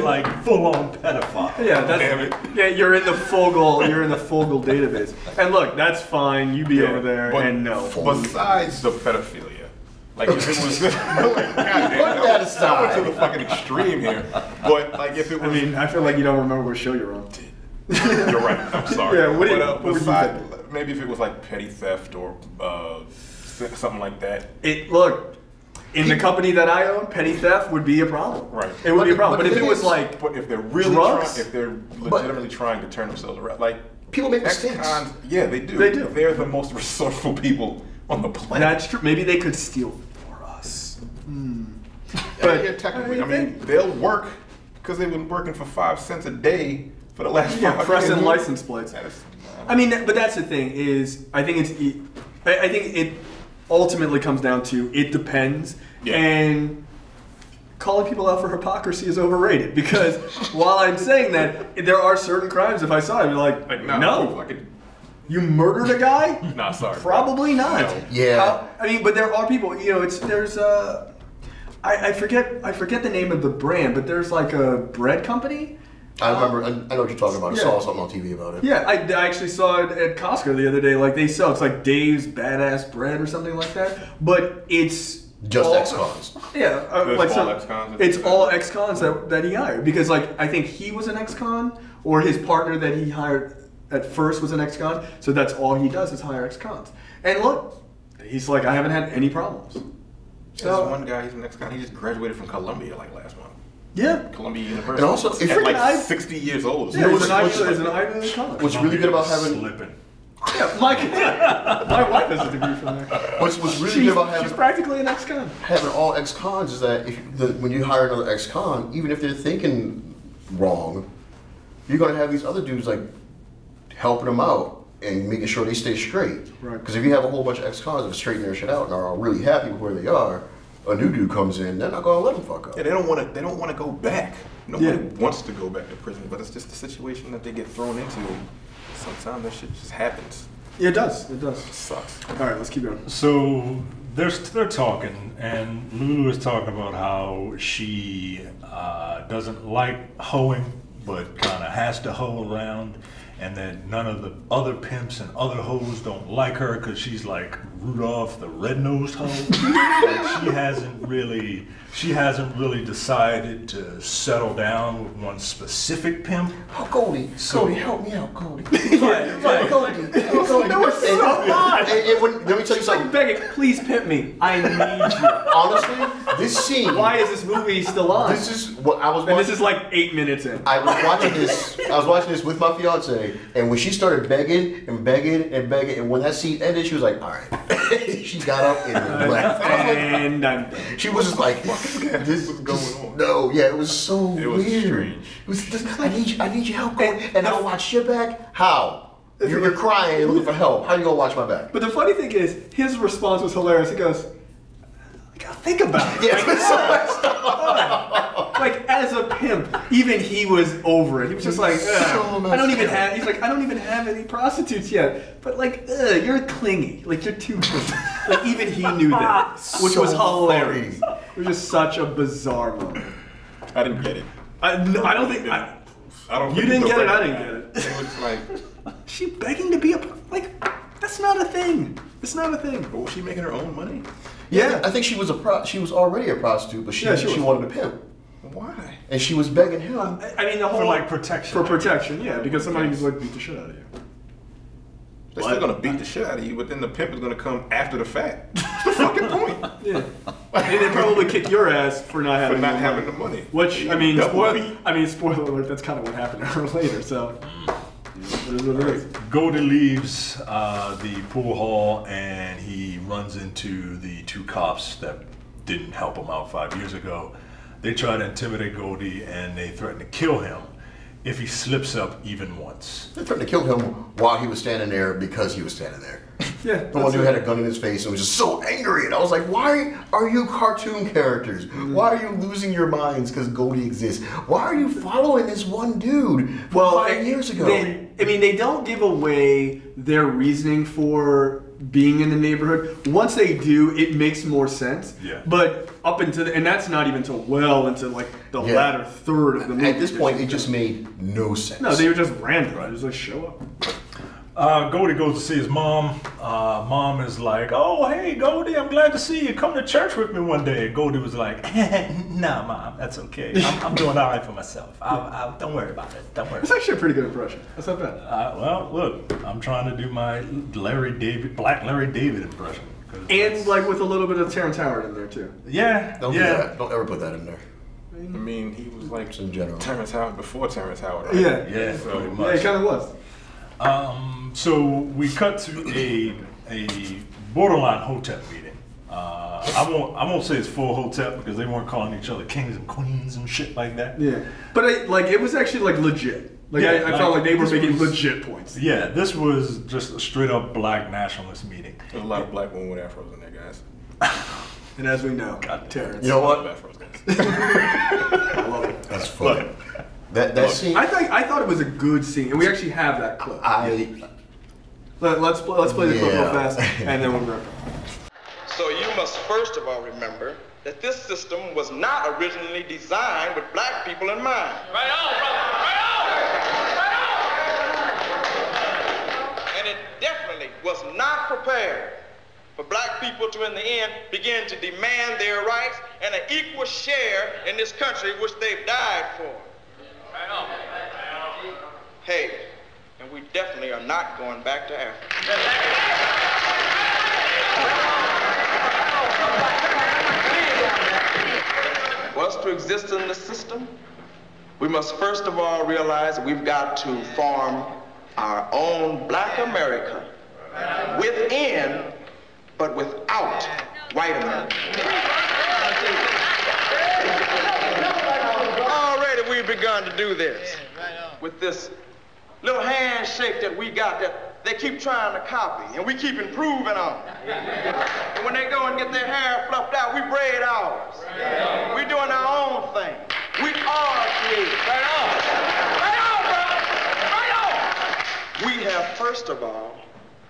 like full on pedophile. Yeah, damn it. Yeah, you're in the Fogel database. And look, that's fine. You be over there and no. Besides the pedophilia. Like if it was, put that aside. I went to the fucking extreme here. But like if it was, I mean, I feel like you don't remember what show you're on. You're right. I'm sorry. Yeah. What besides, maybe if it was like petty theft or something like that. In the company that I own, petty theft would be a problem. Right. It would be a problem. But if it was like, but if they're really drugs, if they're legitimately trying to turn themselves around, like people make mistakes. Yeah, they do. They do. They're the most resourceful people on the planet. That's true. Maybe they could steal for us. But yeah, technically, I mean, they'll work because they've been working for 5 cents a day for the last 5 years. Pressing license plates. I mean, but that's the thing is, I think it ultimately comes down to it depends, and calling people out for hypocrisy is overrated, because while I'm saying that, there are certain crimes, if I saw it, I'd be like no. You murdered a guy? Nah, sorry. Probably not. No. Yeah. I mean, but there are people. You know, there's I forget the name of the brand, but there's like a bread company. I remember. I know what you're talking about. I saw something on TV about it. Yeah, I actually saw it at Costco the other day. Like it's like Dave's Badass Bread or something like that. But it's just all, ex-cons. Yeah, like all ex-cons. It's all ex-cons that he hired because like I think he was an ex-con or his partner that he hired at first was an ex-con. So that's all he does is hire ex-cons. And look, he's like, I haven't had any problems. So one guy, he's an ex-con. He just graduated from Columbia like last month. Yeah, Columbia University. And also, if at like 60 years old. Yeah, it's an Ivy League college. What's really good about having Yeah, my wife has a degree from there. What's really good about having she's practically an ex-con. Having all ex-cons is that when you hire another ex-con, even if they're thinking wrong, you're gonna have these other dudes like helping them out and making sure they stay straight. Right. Because if you have a whole bunch of ex-cons that straighten their shit out and are really happy with where they are, a new dude comes in, they're not gonna let them fuck up. Yeah, they don't want to go back. Nobody wants to go back to prison, but it's just the situation that they get thrown into. Sometimes that shit just happens. Yeah, it does. It does. It sucks. All right, let's keep going. So they're talking, and Lulu is talking about how she doesn't like hoeing, but kind of has to hoe around, and that none of the other pimps and other hoes don't like her because she's like Rudolph the red-nosed hoe. Like she hasn't really decided to settle down with one specific pimp. Oh, Goldie, help me out, Goldie. Right. Goldie. That was so hot. Let me tell you something. Like begging, please pimp me. I need you. Honestly, this scene. Why is this movie still on? This is what I was watching. And this is like 8 minutes in. I was watching this with my fiance, and when she started begging, and when that scene ended, she was like, all right. She got up and left. And I'm done. She was just like, this was going on. No, yeah, it was so weird. Strange. It was just, I need your help, and I'll watch your back. How? You're crying and looking for help. How you gonna watch my back? But the funny thing is, his response was hilarious. He goes, I gotta think about it. Yeah, like as a pimp, even he was over it. He was just like, I don't even have. He's like, I don't even have any prostitutes yet. But like, you're clingy. Like you're too. Like even he knew that, which was hilarious. It was just such a bizarre moment. I didn't get it. I don't think. I don't. You didn't get it. I didn't get it. It was like, she begging to be like. That's not a thing. It's not a thing. But was she making her own money? Yeah, I think she was she was already a prostitute, but she wanted a pimp. Why? And she was begging him. I mean, the whole For like protection. For protection, yeah, because somebody was like beat the shit out of you. They're still gonna beat the shit out of you, but then the pimp is gonna come after the fact. What's the fucking point? Yeah. And they probably kick your ass for not having the money. Which spoiler alert. That's kind of what happened to her later. So. Goldie leaves the pool hall and he runs into the two cops that didn't help him out 5 years ago. They try to intimidate Goldie and they threaten to kill him if he slips up even once. They threatened to kill him while he was standing there because he was standing there. Yeah. The one dude had a gun in his face and was just so angry. And I was like, why are you cartoon characters? Why are you losing your minds because Goldie exists? Why are you following this one dude from 5 years ago? They don't give away their reasoning for being in the neighborhood. Once they do, it makes more sense. Yeah. But up until and that's not even till well into like the latter third of the movie. At this point, it just made no sense. No, they were just random. They just like show up. Goldie goes to see his mom. Mom is like, oh, hey, Goldie, I'm glad to see you. Come to church with me one day. Goldie was like, nah, Mom, that's okay. I'm doing all right for myself. Don't worry about it. Don't worry. It's actually a pretty good impression. That's not bad. Well, look, I'm trying to do my Black Larry David impression. And like with a little bit of Terrence Howard in there too. Yeah. Don't do that. Don't ever put that in there. I mean, he was like in general. Terrence Howard before Terrence Howard. Right? Yeah. So pretty much. Yeah, he kind of was. So we cut to a borderline hotep meeting. I won't say it's full hotep because they weren't calling each other kings and queens and shit like that. Yeah, but it was actually like legit. Like I felt like they were making legit points. Yeah, this was just a straight up black nationalist meeting. There's a lot of black women with afros in there, guys. And as we know, Terrence. You know what? Afros, guys. I love it. That's funny. That scene. I thought it was a good scene, and we actually have that clip. Let's play the clip real fast, and then we'll wrap up. So you must first of all remember that this system was not originally designed with black people in mind. Right on, brother. Right on. Right on. And it definitely was not prepared for black people to, in the end, begin to demand their rights and an equal share in this country which they've died for. Right on. Hey, and we definitely are not going back to Africa. For us to exist in the system, we must first of all realize that we've got to form our own black America within, but without white America. Already we've begun to do this with this little handshake that we got that they keep trying to copy, and we keep improving on. And when they go and get their hair fluffed out, we braid ours. We're doing our own thing. We are creative. Right on. Right on, brother. Right on. We have, first of all,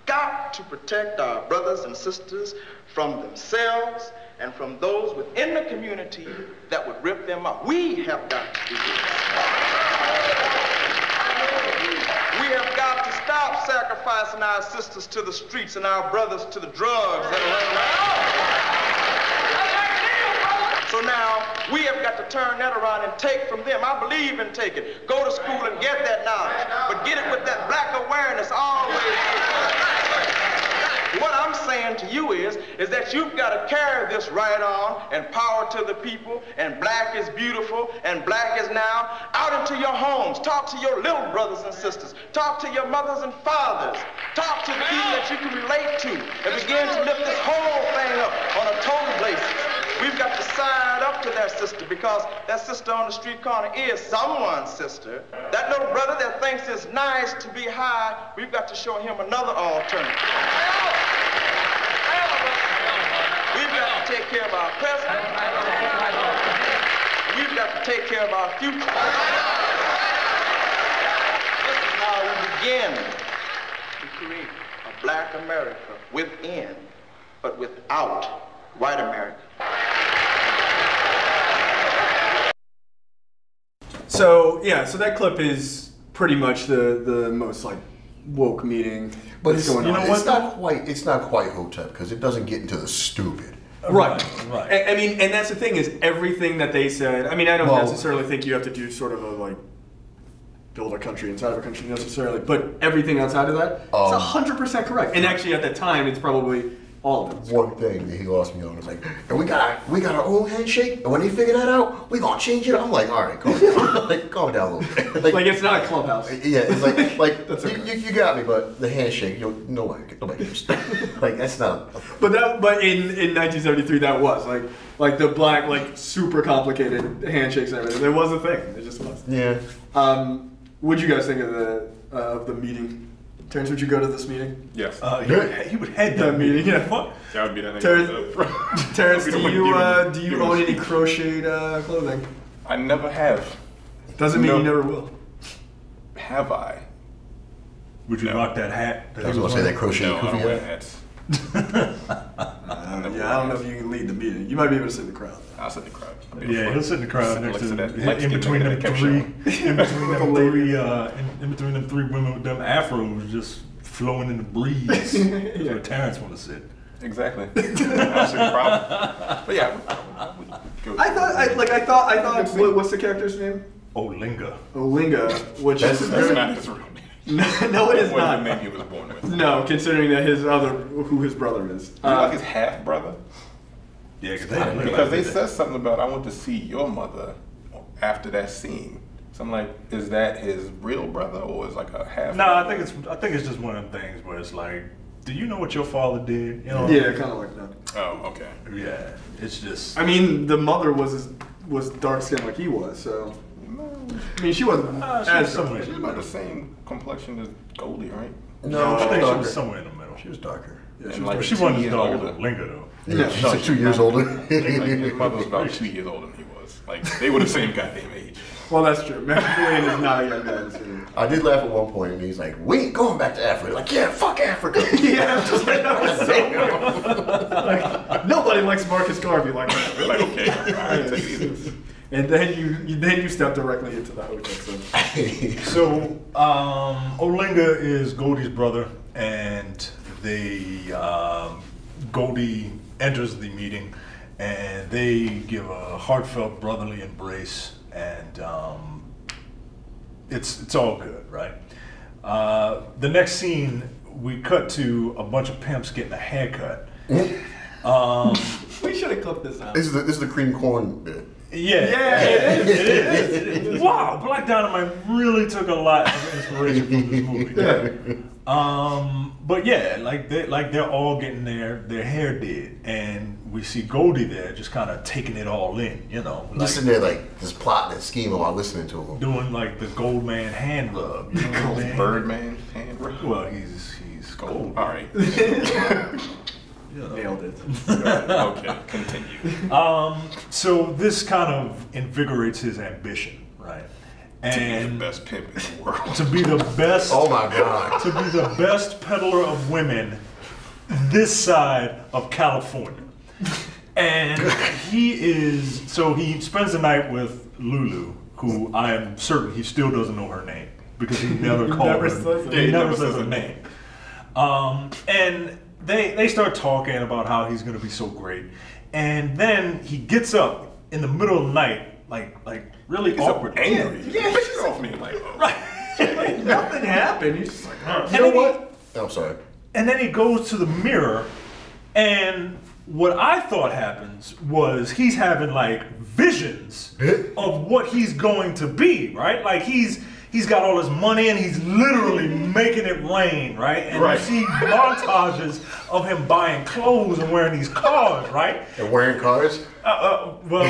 got to protect our brothers and sisters from themselves and from those within the community that would rip them up. We have got to do this. We have got to stop sacrificing our sisters to the streets and our brothers to the drugs that are running around. So now, we have got to turn that around and take from them. I believe in taking. Go to school and get that knowledge, but get it with that black awareness always. What I'm saying to you is that you've got to carry this right on and power to the people, and black is beautiful and black is now, out into your homes. Talk to your little brothers and sisters. Talk to your mothers and fathers. Talk to the people that you can relate to and begin to lift this whole thing up on a total basis. We've got to side up to that sister, because that sister on the street corner is someone's sister. That little brother that thinks it's nice to be high, we've got to show him another alternative. We've got to take care of our present. We've got to take care of our future. This is how we begin to create a black America within, but without white America. So yeah, so that clip is pretty much the most like woke meeting. But that's going on. It's not quite Hotep, because it doesn't get into the stupid. Right. I mean, and that's the thing, is everything that they said. I mean, I don't necessarily think you have to do sort of a like build a country inside of a country necessarily, but everything outside of that, it's 100% correct. And actually, at that time, it's probably all of them. One thing that he lost me on was like, and we got our own handshake, and when they figure that out, we gonna change it. I'm like, all right, calm down, calm down a little bit. Like it's not a clubhouse. Yeah, it's like that's okay. you got me, but the handshake, nobody cares. Like that's not. But in 1973, that was like the black, like super complicated handshakes and everything. There was a thing. It just was. Yeah. What'd you guys think of the meeting? Terrence, would you go to this meeting? Yes. He would head that meeting. Yeah. That would be that nigga. Terrence, do you own any crocheted clothing? I never have. Doesn't mean you never will. Have I? Would you rock that hat? I was gonna say that crochet. No, I don't wear hats. I don't know if you can lead the meeting. You might be able to sit in the crowd. I'll sit in the crowd. Yeah, he'll sit in the crowd next to that. in between them three women with them afros just flowing in the breeze. That's where Terrence want to sit. Exactly. I'll sit in the crowd. But yeah, I thought. What's the character's name? Olinga, which that's not his real name. No, it is not. The name he was born with. No, considering that who his brother is. Like his half brother. Yeah, because they said something about I want to see your mother after that scene. So I'm like, is that his real brother or is like a half? No, I think it's just one of them things where it's like, do you know what your father did? You know? Yeah, kind of like that. Oh, okay. Yeah, it's just. I mean, the mother was dark skinned like he was, so. I mean, she wasn't as somewhere. She was about the same complexion as Goldie, right? No, I think she was somewhere in the middle. She was darker. Yeah, she wasn't as dark as Olinga though. Yeah, she's like 2 years older. His mother was about 2 years older than he was. Like they were the same goddamn age. Well, that's true. Max Julien is not a young guy in this movie. I did laugh at one point, and he's like, "We ain't going back to Africa." Like, yeah, fuck Africa. Yeah, I'm just like, like, nobody likes Marcus Garvey like that. We're like, okay, all right, take it easy. And then you step directly into the hotel. So Olinga is Goldie's brother, and Goldie enters the meeting, and they give a heartfelt brotherly embrace, and it's all good, right? The next scene, we cut to a bunch of pimps getting a haircut. We should have clipped this out. This is the cream corn bit. Yeah, it is. Wow, Black Dynamite really took a lot of inspiration from this movie. But yeah, they're all getting their hair did, and we see Goldie there just kind of taking it all in, you know, just sitting there like just plotting and scheming while listening to him, doing like the Goldman hand rub, you know, Birdman hand rub. Well, he's gold. All right. Nailed it. Okay, continue. So this kind of invigorates his ambition, right? And to be the best pimp in the world. To be the best. Oh my God. To be the best peddler of women this side of California. And he spends the night with Lulu, who I am certain he still doesn't know her name because he never called her. He never says her name. And they start talking about how he's going to be so great. And then he gets up in the middle of the night, like really awkward. Angry. Yeah, she's off me. Like, oh. Right. Like, nothing happened. He's just like, you know what? I'm sorry. And then he goes to the mirror, and what I thought happens was he's having like visions of what he's going to be, right? Like he's got all his money and he's literally making it rain, right? And you see montages of him buying clothes and wearing these cars, right? And wearing cars? Well, look.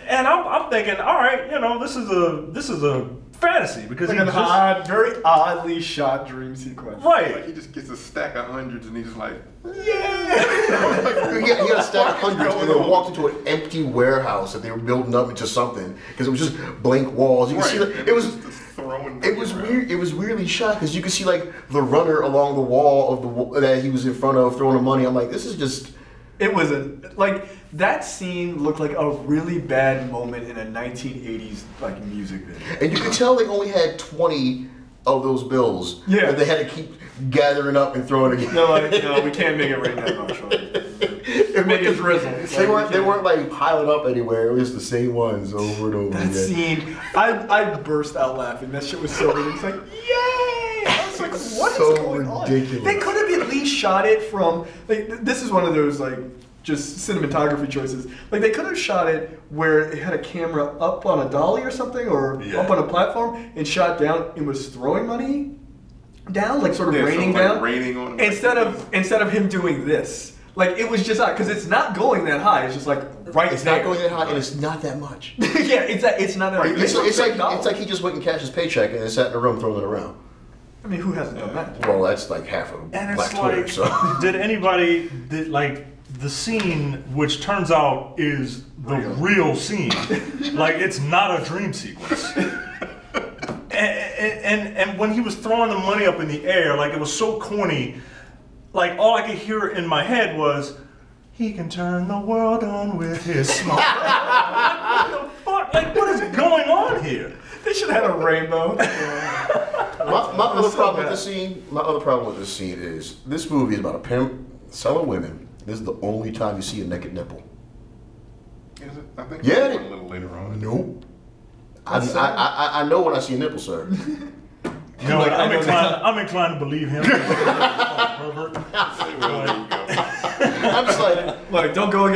and I'm thinking, all right, you know, this is a fantasy because like an very oddly shot dream sequence. Right. Like he just gets a stack of hundreds and he's just like, yeah. He got a stack of hundreds and then walked into an empty warehouse that they were building up into something because it was just blank walls. You can see it was weird. It was weirdly shot because you could see like the runner along the wall of that he was in front of throwing the money. I'm like, this is just. It was that scene looked like a really bad moment in a 1980s like music video. And you could tell they only had 20 of those bills. Yeah. That they had to keep gathering up and throwing again. No, we can't make it right now. Make it drizzle. They weren't like piling up anywhere. It was the same ones over and over again. That scene, I burst out laughing. That shit was so good. It's like, yay! I was like, what is going ridiculous. On? They could have at least shot it from like this is one of those like just cinematography choices. Like they could have shot it where it had a camera up on a dolly or something, or up on a platform and shot down and was throwing money down, like sort of raining down. Raining on him. Instead of him doing this. Like it was just because it's not going that high. It's just like right. It's not going that high, and it's not that much. Yeah, it's not that. It's like he just went and cashed his paycheck and then sat in a room throwing it around. I mean, who hasn't done that? Well, that's like half of Black Twitter. So. Did like the scene, which turns out is the real scene? Like it's not a dream sequence. And when he was throwing the money up in the air, like it was so corny. Like all I could hear in my head was, "He can turn the world on with his smile." What the fuck? Like what is going on here? They should have had a rainbow. My other problem with this scene is this movie is about a pimp selling women. This is the only time you see a naked nipple. Is it? I think a little later on. Nope. I know when I see a nipple, sir. You know, I'm inclined to believe him. I'm just like, don't go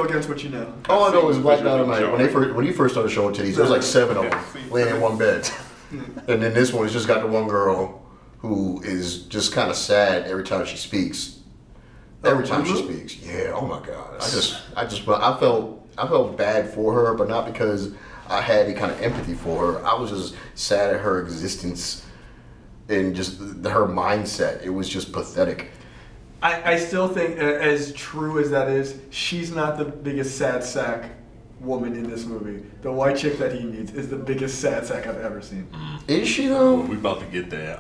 against what you know. All I know is Black Dynamite. When he first started showing titties, there was like 7 of them laying in one bed, and then this one has just got the one girl who is just kind of sad every time she speaks. Every time she speaks, yeah. Oh my God, I felt bad for her, but not because I had any kind of empathy for her. I was just sad at her existence and just her mindset. It was just pathetic. I still think, as true as that is, she's not the biggest sad sack woman in this movie, the white chick that he meets, is the biggest sad sack I've ever seen. Is she though? We about to get there.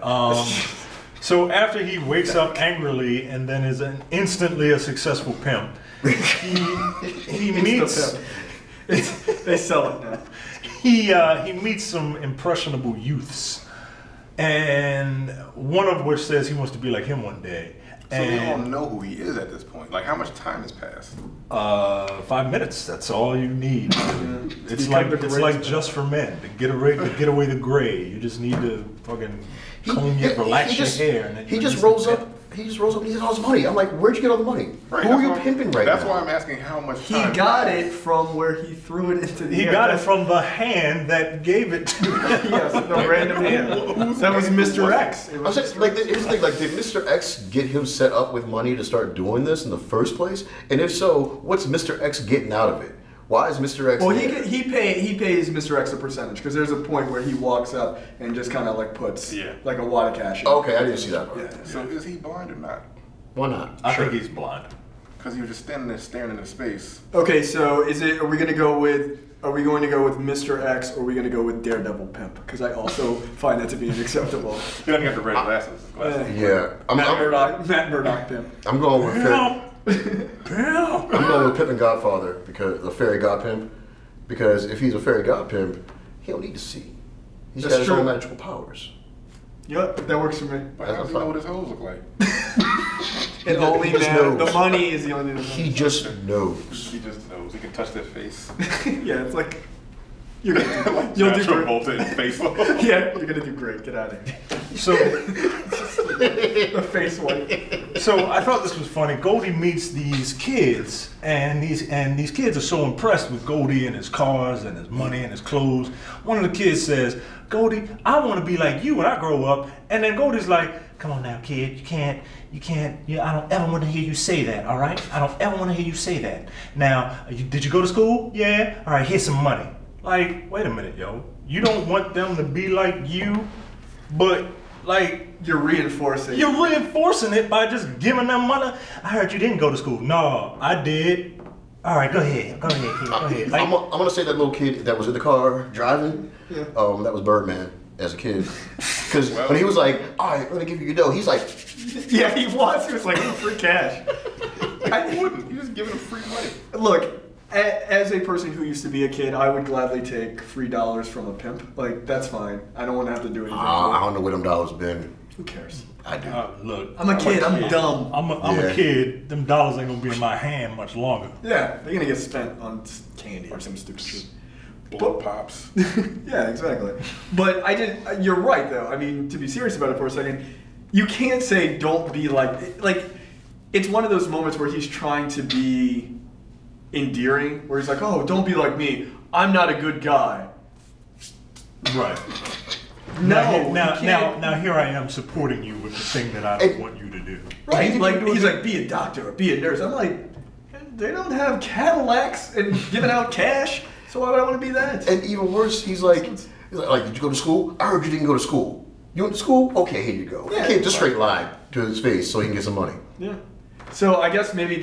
So after he wakes up angrily and then is instantly a successful pimp, he meets. They sell it now. He meets some impressionable youths, and one of which says he wants to be like him one day. So we all know who he is at this point. Like, how much time has passed? 5 minutes. That's all you need. It's like Just for Men. To get away the gray. You just need to fucking relax your hair. And then he just rolls up. He just rolls up and he has all his money. I'm like, where'd you get all the money? Right, who are you pimping right now? That's why I'm asking how much time. He got it from where he threw it into the air. He got it from the hand that gave it to him. Yes, the random hand. That was Mr. X. I was saying, like, here's the thing, like, did Mr. X get him set up with money to start doing this in the first place? And if so, what's Mr. X getting out of it? Why is Mr. X? Well, he pays Mr. X a percentage because there's a point where he walks up and just kind of like puts like a wad of cash in. Okay, I didn't see that part. Yeah. So is he blind or not? Why not? I think he's blind. Because he was just standing there staring into space. Okay, so are we going to go with Mr. X or are we going to go with Daredevil Pimp? Because I also find that to be unacceptable. He doesn't have the red glasses. Yeah. Matt Murdock Pimp. I'm going with Pimp. I'm going with Pepin Godfather, because the fairy god pimp. Because if he's a fairy god pimp, he don't need to see. He's got his own magical powers. Yep, that works for me. But how does he know what his hoes look like? And only man, the money is the only thing. He just knows. He just knows. He can touch their face. Yeah, it's like you'll do great. Face Yeah, you're gonna do great. Get out of here. So the face wipe. So I thought this was funny. Goldie meets these kids, and these kids are so impressed with Goldie and his cars and his money and his clothes. One of the kids says, "Goldie, I want to be like you when I grow up." And then Goldie's like, "Come on now, kid. You can't. I don't ever want to hear you say that. All right? I don't ever want to hear you say that. Now, did you go to school? Yeah. All right. Here's some money." Like, wait a minute, yo. You don't want them to be like you, but like you're reinforcing it by just giving them money. I heard you didn't go to school. No, I did. All right, go ahead, kid. Go ahead. Like, I'm gonna say that little kid that was in the car driving. Yeah. That was Birdman as a kid. Because when he was like, "All right, let me give you your dough," he's like, "Yeah, he was." He was like, "Free cash." I wouldn't. You just giving him free money. Look. As a person who used to be a kid, I would gladly take $3 from a pimp. Like, that's fine. I don't want to have to do anything. I don't know where them dollars been. Who cares? I do. Look, I'm a kid. I'm dumb. I'm a kid. Them dollars ain't gonna be in my hand much longer. Yeah, they're gonna get spent on candy or some stupid shit. Blow pops. Yeah, exactly. But you're right though. I mean, to be serious about it for a second, you can't say don't be like. It's one of those moments where he's trying to be endearing, where he's like, "Oh, don't be like me. I'm not a good guy." Right. No. Now here I am supporting you with the thing that I don't want you to do. Right. He's like, "Be a doctor or be a nurse." I'm like, they don't have Cadillacs and giving out cash, so why would I want to be that? And even worse, he's like, "Did you go to school? I heard you didn't go to school. You went to school? Okay, here you go." Yeah, he can't just straight lie to his face so he can get some money. Yeah. So I guess maybe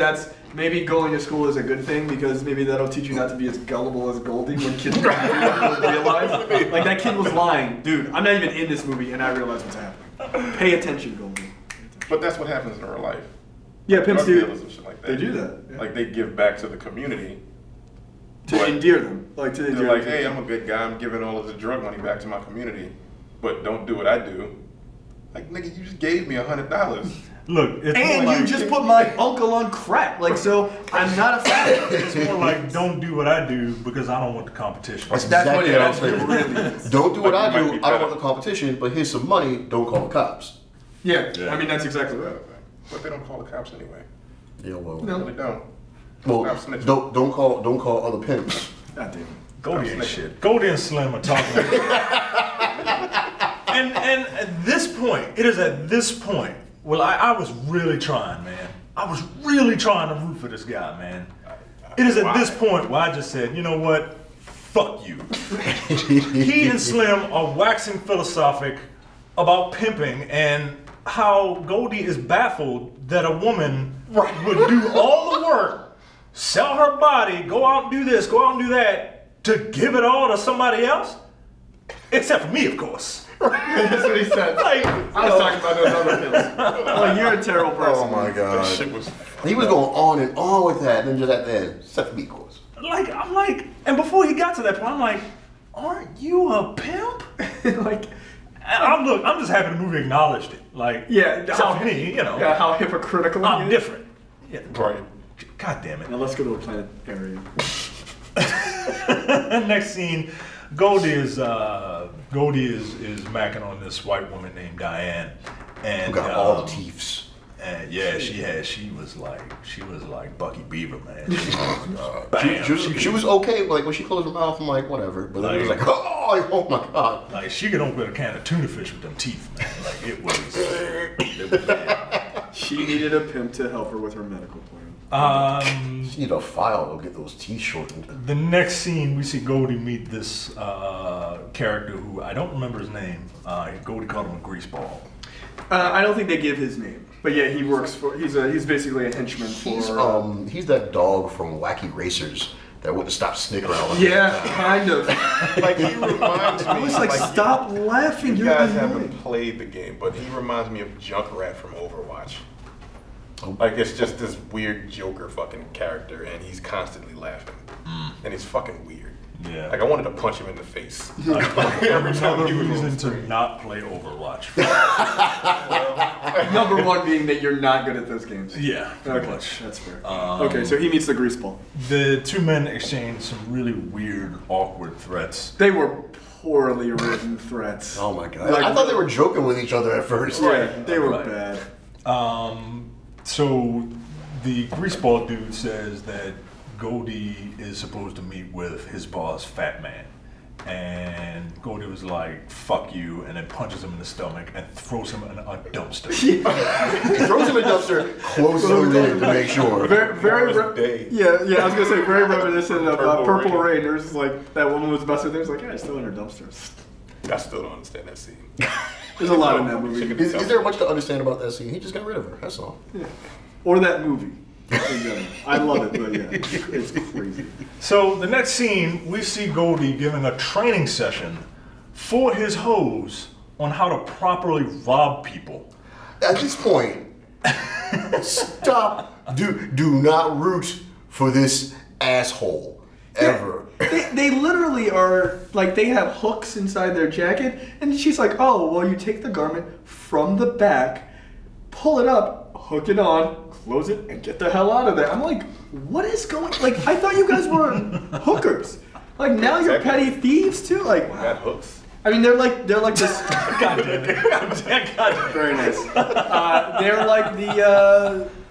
going to school is a good thing because maybe that'll teach you not to be as gullible as Goldie when kids realize. Like that kid was lying. Dude, I'm not even in this movie and I realize what's happening. Pay attention, Goldie. But that's what happens in real life. Yeah, pimps do. And shit like that. They do that. Yeah. Like they give back to the community. To endear them. They're like, "Hey, I'm a good guy. I'm giving all of the drug money back to my community. But don't do what I do." Like, nigga, you just gave me $100. Look, it's and more like, you just put my uncle on crack. Like, so I'm not a fan. It's more like, don't do what I do because I don't want the competition. That's exactly what I'm saying. Don't do what I do. I don't want the competition, but here's some money. Don't call the cops. Yeah. I mean, that's exactly right. But they don't call the cops anyway. Yeah, well, no, they don't. Well, don't call other pimps. God damn it. Goldie ain't shit. Goldie and Slim are talking. And at this point, it is at this point. Well, I was really trying, man. I was really trying to root for this guy, man. It is at this point where I just said, you know what? Fuck you. He and Slim are waxing philosophic about pimping and how Goldie is baffled that a woman would do all the work sell her body, go out and do this, go out and do that, to give it all to somebody else? Except for me, of course. That's what he said. Like, I was talking about those other pills. Like, you're a terrible person. Oh my god. That shit was. He was going on and on with that, and then just at the end, except for me, of course. like, I'm like, and before he got to that point, I'm like, aren't you a pimp? Like, I'm just happy the movie acknowledged it. Like, yeah, how me, you know. Yeah, how hypocritical I'm different. Yeah, Right. God damn it. Now let's go to a planet area. Next scene, Goldie is macking on this white woman named Diane, and Who got all the teeths. And yeah, she was like Bucky Beaver, man. She was okay, but like when she closed her mouth, I'm like, whatever. But then it was like, oh my god. Like she could open a can of tuna fish with them teeth, man. Like it was bad. She needed a pimp to help her with her medical plan. She needed a file to get those teeth shortened. The next scene, we see Goldie meet this character who I don't remember his name. Goldie called him a Greaseball. I don't think they give his name, but yeah, he works for. He's basically a henchman for. He's that dog from Wacky Racers that wouldn't stop snickering. Yeah, kind of. Like he reminds me. I was like, stop laughing. You You're guys annoying. haven't played the game, but he reminds me of Junkrat from Overwatch. Like it's just this weird Joker fucking character, and he's constantly laughing, and he's fucking weird. Yeah. Like I wanted to punch him in the face. Every time he reason to not play Overwatch. Number one being that you're not good at those games. Yeah, Okay, much. that's fair. Okay, so he meets the Greaseball. The two men exchanged some really weird, awkward threats. They were poorly written threats. Oh my god! Like, I thought they were joking with each other at first. Right, they were Right. bad. So the Greaseball dude says that Goldie is supposed to meet with his boss, Fat Man. And Goldie was like, fuck you, and then punches him in the stomach and throws him in a dumpster. He throws him in a dumpster, closes him in to make sure. Yeah, I was gonna say very reminiscent of Purple Rain. There's like that woman was busted there. It's like, yeah, it's still in her dumpsters. I still don't understand that scene. There's a lot in that movie. Is there much to understand about that scene? He just got rid of her, that's all. Yeah. Or that movie. I love it, but yeah, it's crazy. So the next scene, we see Goldie giving a training session for his hoes on how to properly rob people. At this point, stop. Do not root for this asshole. Ever. They literally are, like, they have hooks inside their jacket, and she's like, oh, well, you take the garment from the back, pull it up, hook it on, close it, and get the hell out of there. I'm like, what is going, like, I thought you guys were hookers. Like, now you're petty thieves, too? Like, wow. Got hooks. I mean, they're like this. God damn it. Very nice.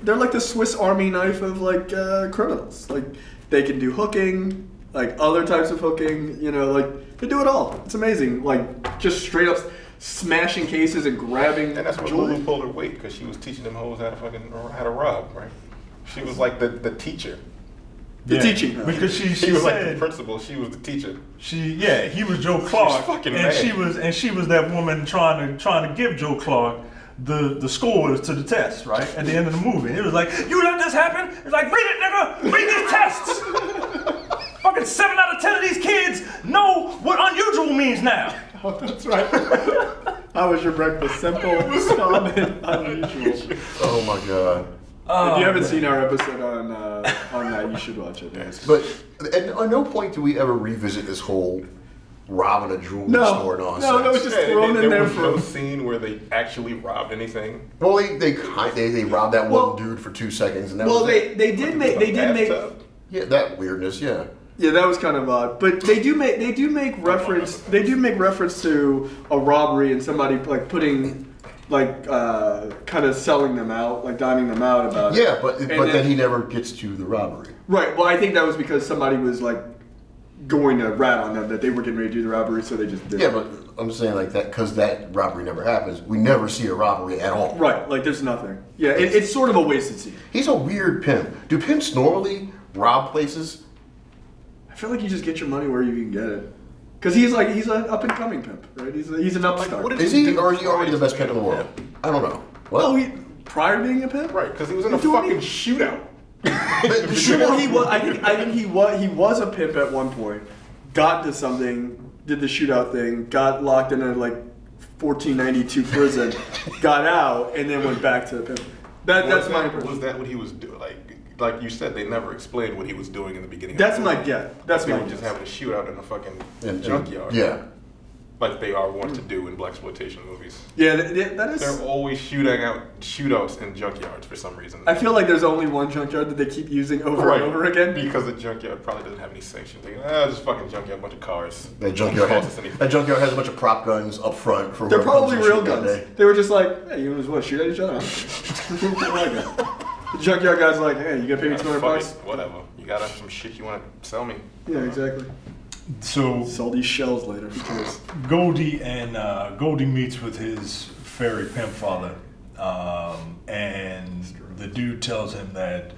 They're like the Swiss Army knife of, like, criminals. Like, they can do hooking, like other types of hooking, you know, like they do it all. It's amazing. Like just straight up smashing cases and grabbing. And that's what Lulu pulled her weight because she was teaching them hoes how to rob, right? She was like the teacher. Teaching her. Because she was said, like the principal. She was the teacher. He was Joe Clark, fucking and mad. she was that woman trying to give Joe Clark the scores to the test, right? At the end of the movie. And it was like, you let this happen? It's like, read it, nigga! Read these tests! Fucking 7 out of 10 of these kids know what unusual means now. Oh, that's right. How was your breakfast? Simple, calm, and unusual. Oh my god. If you haven't seen our episode on that, you should watch it. But at no point do we ever revisit this whole robbing a jewelry store nonsense. No, it's just thrown in there was for no scene where they actually robbed anything. Well, they robbed that one dude for 2 seconds, and that was they did make yeah, that weirdness, yeah. Yeah, that was kind of odd, but they do make reference to a robbery and somebody like putting like kind of selling them out, like dining them out about it. Yeah, but then he never gets to the robbery. Right. Well, I think that was because somebody was like going to rat on them that they were getting ready to do the robbery, so they just did. Yeah, but I'm saying like that because that robbery never happens. We never see a robbery at all. Right. Like there's nothing. Yeah, it's sort of a wasted scene. He's a weird pimp. Do pimps normally rob places? I feel like you just get your money where you can get it. Because he's an up and coming pimp, right? He's an upstart. Like, is he or is he already the best pimp in the world? I don't know. What? Oh, prior to being a pimp? Right, because he was in a fucking shootout. Well, he was. I think he was a pimp at one point. Got to something, did the shootout thing, got locked in a like 1492 prison, got out, and then went back to the pimp. That's my impression. Was that what he was doing? Like you said, they never explained what he was doing in the beginning. That's my guess. That's they my were just guess. having a shootout in a fucking junkyard. Yeah. Like they are wont to do in blaxploitation movies. Yeah, that is. They're always shootouts in junkyards for some reason. I feel like there's only one junkyard that they keep using over and over again. Because the junkyard probably doesn't have any sanctions. Just fucking junkyard, bunch of cars. That junkyard has a bunch of prop guns up front for. They're probably real guns. They were just like, hey, you want to shoot at each other? The junkyard guy's like, hey, you gonna pay me $200? Whatever. You got some shit you want to sell me? Yeah, exactly. So sell these shells later. Goldie meets with his fairy pimp father, and the dude tells him that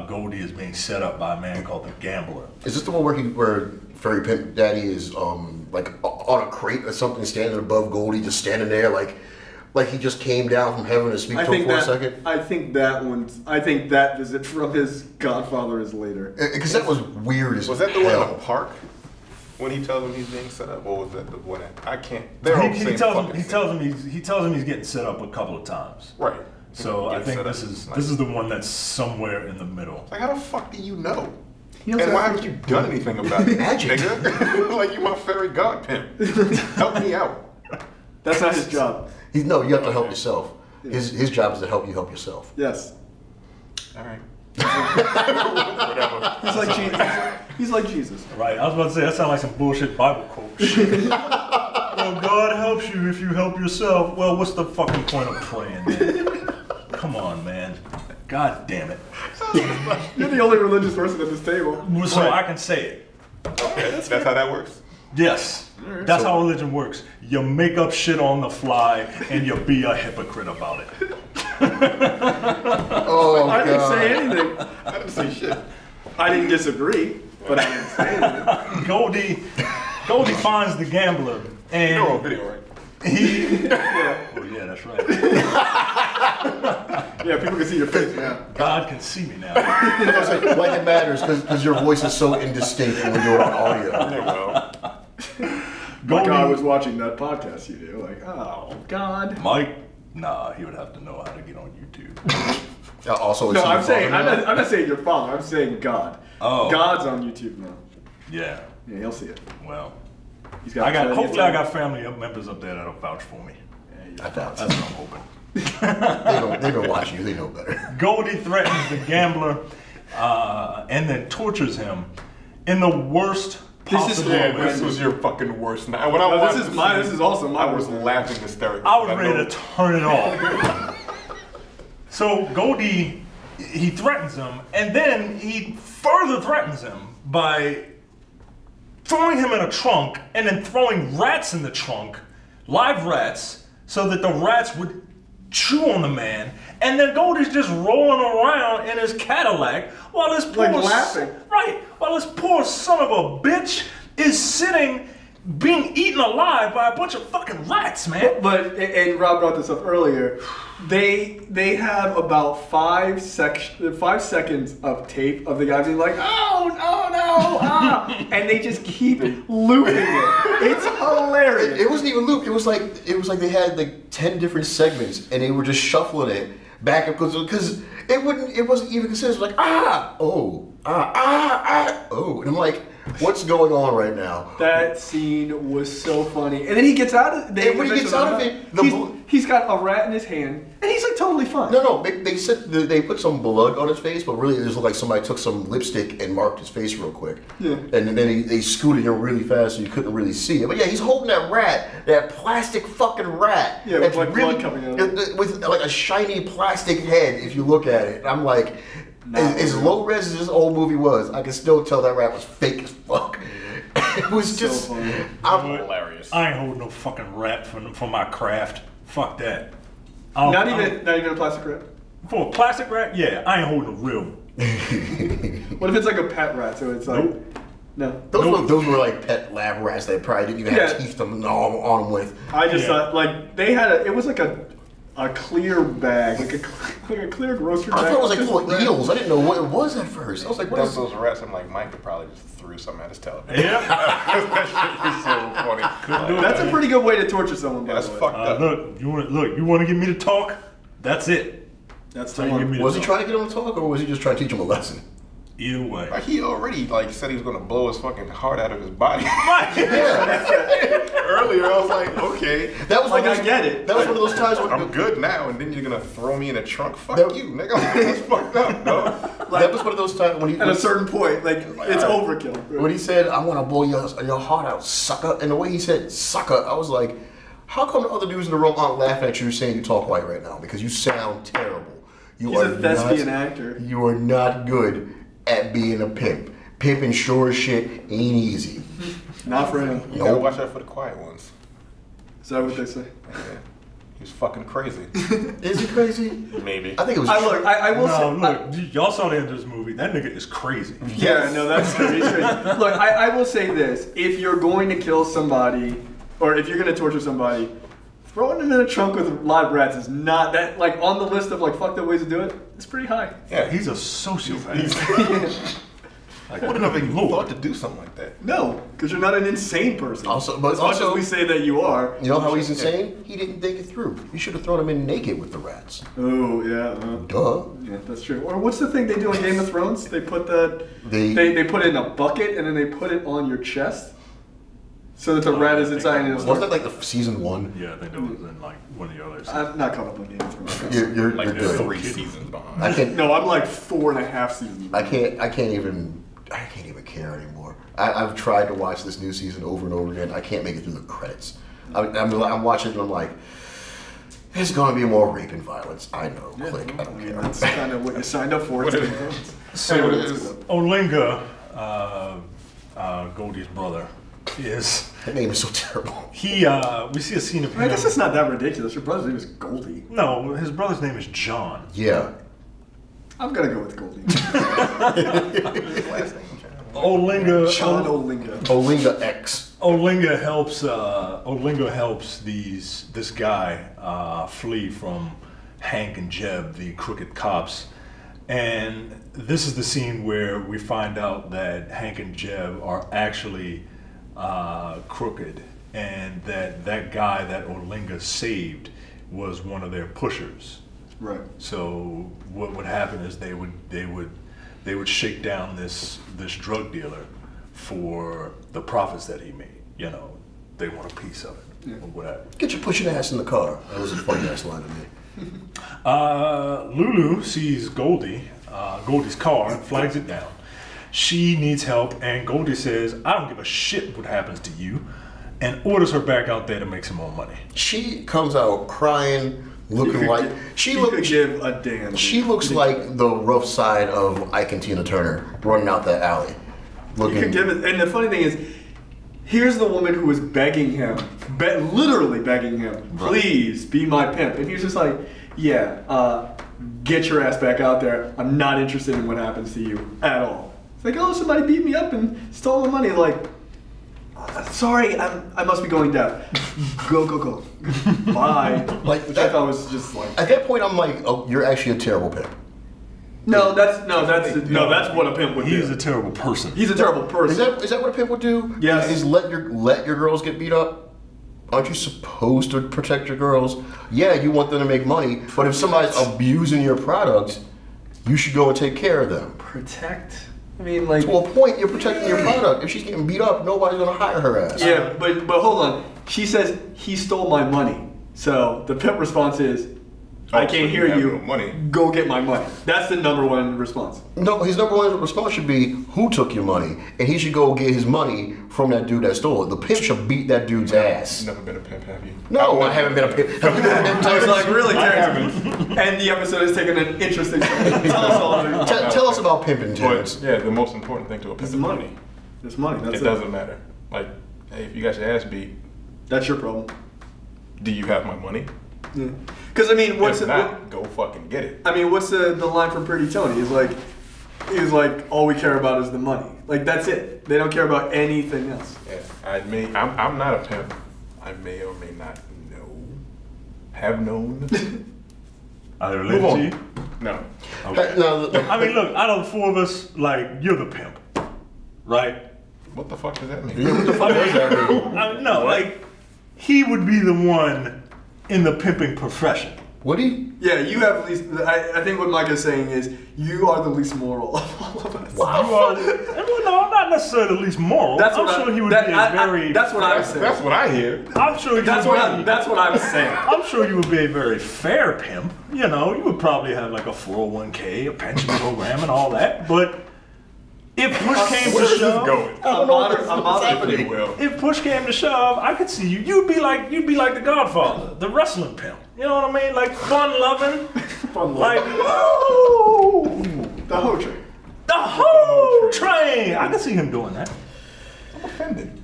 Goldie is being set up by a man called the Gambler. Is this the one where fairy pimp daddy is like on a crate or something, standing above Goldie, just standing there like he just came down from heaven to speak to him for a second? I think that visit from his godfather is later. Because that was weird as Was that the one in the park? When he tells him he's being set up, or was that the one? I can't. He tells him he's getting set up a couple of times. Right. So I think this is the one that's somewhere in the middle. Like, how the fuck do you know? And why haven't you done anything about it, nigga? Like, you my fairy god pimp. Help me out. That's not his job. You have to help yourself. His job is to help you help yourself. Yes. All right. Whatever. He's like Jesus. Right. I was about to say that sounds like some bullshit Bible quote shit. Well, God helps you if you help yourself. Well, what's the fucking point of praying, man? Come on, man. God damn it. You're the only religious person at this table. So I can say it. Okay, that's how that works. Yes. That's how religion works. You make up shit on the fly and you be a hypocrite about it. I didn't say anything. I didn't say shit. I didn't disagree, but I didn't say anything. Goldie finds the Gambler and you're on video, right? Oh yeah, that's right. Yeah, people can see your face now. God can see me now. Like it matters because your voice is so indistinct when we do it on audio. Yeah, well. Like I was watching that podcast you do. Like, oh God. Mike, nah, he would have to know how to get on YouTube. Also, no, I'm not saying your father. I'm saying God. Oh, God's on YouTube now. Yeah. Yeah, he'll see it. Well, hopefully I got family members up there that'll vouch for me. Yeah, that's what I'm hoping. They've been watching you. They know better. Goldie threatens the Gambler and then tortures him in the worst possible way. This was your fucking worst night. This is also my I was laughing hysterically. I was ready to turn it off. So Goldie, he threatens him, and then he further threatens him by throwing him in a trunk and then throwing rats in the trunk, live rats, so that the rats would chew on the man. And then Goldie's just rolling around in his Cadillac while this poor while this poor son of a bitch is sitting being eaten alive by a bunch of fucking rats, man. But and Rob brought this up earlier. They have about 5 seconds of tape of the guy being like, oh no, and they just keep looping it. It's hilarious. It wasn't even looped. It was like they had like 10 different segments and they were just shuffling it back up because it wasn't even considered. It was like oh, and I'm like, what's going on right now? That scene was so funny. And then he gets out of it. When he gets out of it, he's got a rat in his hand, and he's like totally fine. No, they said they put some blood on his face, but really it just looked like somebody took some lipstick and marked his face real quick. Yeah. And then they scooted him really fast so you couldn't really see it. But yeah, he's holding that rat, that plastic fucking rat. Yeah, with like blood coming out. With like a shiny plastic head, if you look at it. And I'm like, as low res as this old movie was, I can still tell that rat was fake as fuck. It was just hilarious. I ain't holding no fucking rat for my craft. Fuck that. Not even a plastic rat? For a plastic rat? Yeah, I ain't holding a real one. What if it's like a pet rat? So it's like, no. Those were like pet lab rats that probably didn't even have teeth on them with. I just thought, like, they had it was like a a clear bag, like a clear grocery bag. I thought it was like full of eels. I didn't know what it was at first. I was like, what is those rats? I'm like, Mike could probably just threw something at his television. Yeah. That shit is so funny. That's a pretty good way to torture someone. Yeah, that's fucked up. Look, you want to get me to talk? That's it. That's the one. Was he trying to get him to talk, or was he just trying to teach him a lesson? Either way. Like, he already said he was gonna blow his fucking heart out of his body. Earlier, I was like, okay. That was like, I get it. That was one of those times when I'm good now, and then you're gonna throw me in a trunk. Fuck you, nigga. That's fucked up, no. That was one of those times when he at a certain point, like it's overkill. When he said, "I want to blow your heart out, sucker," and the way he said "sucker," I was like, how come the other dudes in the room aren't laughing at you saying you talk white right now? Because you sound terrible. He's a thespian actor. You are not good at being a pimp. Pimping sure as shit ain't easy. Not for him. You gotta watch out for the quiet ones. Is that what they say? Yeah. He was fucking crazy. Is he crazy? Maybe. I think it was. I will say. Look, y'all saw the end of this movie. That nigga is crazy. Yeah, no, that's true. He's crazy. Look, I will say this: if you're going to kill somebody, or if you're going to torture somebody, throwing them in a trunk with live rats is not that like on the list of like fucked up ways to do it. It's pretty high. Yeah, he's a sociopath. Like, wouldn't have even thought to do something like that. No, because you're not an insane person. But as much as we say that you are. You know how he's insane? He didn't think it through. You should have thrown him in naked with the rats. Oh yeah. Duh. Yeah, that's true. Or what's the thing they do in Game of Thrones? They put that they put it in a bucket and then they put it on your chest, so that the rat is inside. And wasn't that like the season 1? Yeah, I think that was in like one of the others. I'm not caught up on Game of Thrones. You're like good. 3 seasons behind. No, I'm like 4.5 seasons. I can't even care anymore. I've tried to watch this new season over and over again. I can't make it through the credits. I'm watching it and I'm like, there's gonna be more rape and violence. I know. Yeah, click. I don't care. That's kind of what you signed up for. So Olinga, Goldie's brother, is. That name is so terrible. We see a scene of him. I guess it's not that ridiculous. Your brother's name is Goldie. No, his brother's name is John. Yeah. I'm gonna go with Goldie. Olinga. John Olinga. Olinga X. Olinga helps this guy flee from Hank and Jeb, the crooked cops. And this is the scene where we find out that Hank and Jeb are actually crooked, and that guy that Olinga saved was one of their pushers. Right. So what would happen is they would shake down this drug dealer for the profits that he made. You know, they want a piece of it or whatever. Get your pushing ass in the car. That was a funny ass line to me. Lulu sees Goldie's car, and flags it down. She needs help, and Goldie says, "I don't give a shit what happens to you," and orders her back out there to make some more money. She comes out crying, looking like she looks. Give a damn. She looks like the rough side of Ike and Tina Turner running out that alley. Looking. You could give it, and the funny thing is, here's the woman who was begging him, literally begging him, please be my pimp, and he's just like, yeah, get your ass back out there. I'm not interested in what happens to you at all. It's like, oh, somebody beat me up and stole my money. Like, sorry, I must be going deaf. Go. Bye. Like Which I thought was just like. At that point, I'm like, oh, you're actually a terrible pimp. That's what a pimp would do. He's a terrible person. He's a terrible person. Is that what a pimp would do? Yes. Is let your girls get beat up? Aren't you supposed to protect your girls? Yeah, you want them to make money, but if somebody's abusing your product, you should go and take care of them. Protect? I mean, like, to a point, you're protecting your product. If she's getting beat up, nobody's gonna hire her ass. Yeah, but hold on. She says he stole my money. So the pimp response is, I can't hear you. No money. Go get my money. That's the number one response. No, his number one response should be, who took your money? And he should go get his money from that dude that stole it. The pimp should beat that dude's ass. You've never been a pimp, have you? No, I haven't been a pimp. I was like, really, Terrence? And the episode has taken an interesting turn. Tell us about pimping, Terrence. Yeah, the most important thing to a pimp is money. It's money. That's it doesn't matter. Like, hey, if you got your ass beat, that's your problem. Do you have my money? Yeah. Because I mean, what's if not, go fucking get it. I mean, what's the line from Pretty Tony? He's like, all we care about is the money. Like, that's it. They don't care about anything else. Yeah, I'm not a pimp. I may or may not know. have known. Are they related to you? No. Okay. No, I mean, look, out of the four of us, like, you're the pimp, right? What the fuck does that mean? what the fuck does that mean? No, like, he would be the one in the pimping profession. Would he? Yeah, you have least. I think what Mike is saying is you are the least moral of all of us. Wow. You are, well, no, I'm not necessarily the least moral. That's I'm what sure he would that, be I, a very. That's what I'm saying. That's what I hear. I'm sure he That's would what be, that's what I'm saying. I'm sure you would be a very fair pimp. You know, you would probably have like a 401k, a pension program, and all that. But if push came to shove, if push came to shove, I could see you. You'd be like the Godfather, the wrestling pimp. You know what I mean? Like fun loving, like whoa, The whole train. the whole train. I could see him doing that. I'm offended.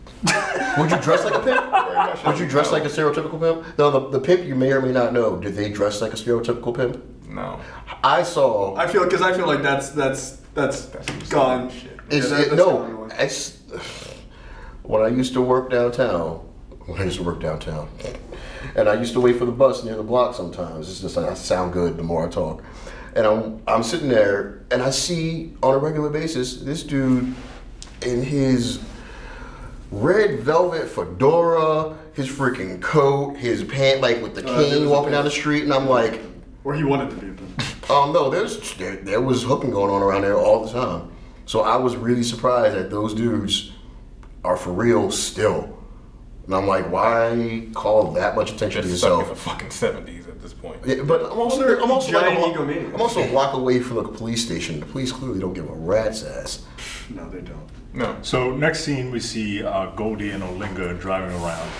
Would you dress like a pimp? Would you dress like a stereotypical pimp? No, the pimp you may or may not know. Did they dress like a stereotypical pimp? No. I saw. I feel like that's gone. It's when I used to work downtown. And I used to wait for the bus near the block sometimes. It's just like I sound good the more I talk. And I'm sitting there and I see on a regular basis this dude in his red velvet fedora, his freaking coat, his pant, like with the cane walking down the street, and I'm like, or he wanted to be a pimp. No, there was hooking going on around there all the time. So I was really surprised that those dudes are for real still. And I'm like, why call that much attention to yourself? Stuck in the fucking 70s at this point. Yeah, but I'm also egomaniacs. a block away from the police station. The police clearly don't give a rat's ass. No, they don't. No. So next scene we see Goldie and Olinga driving around,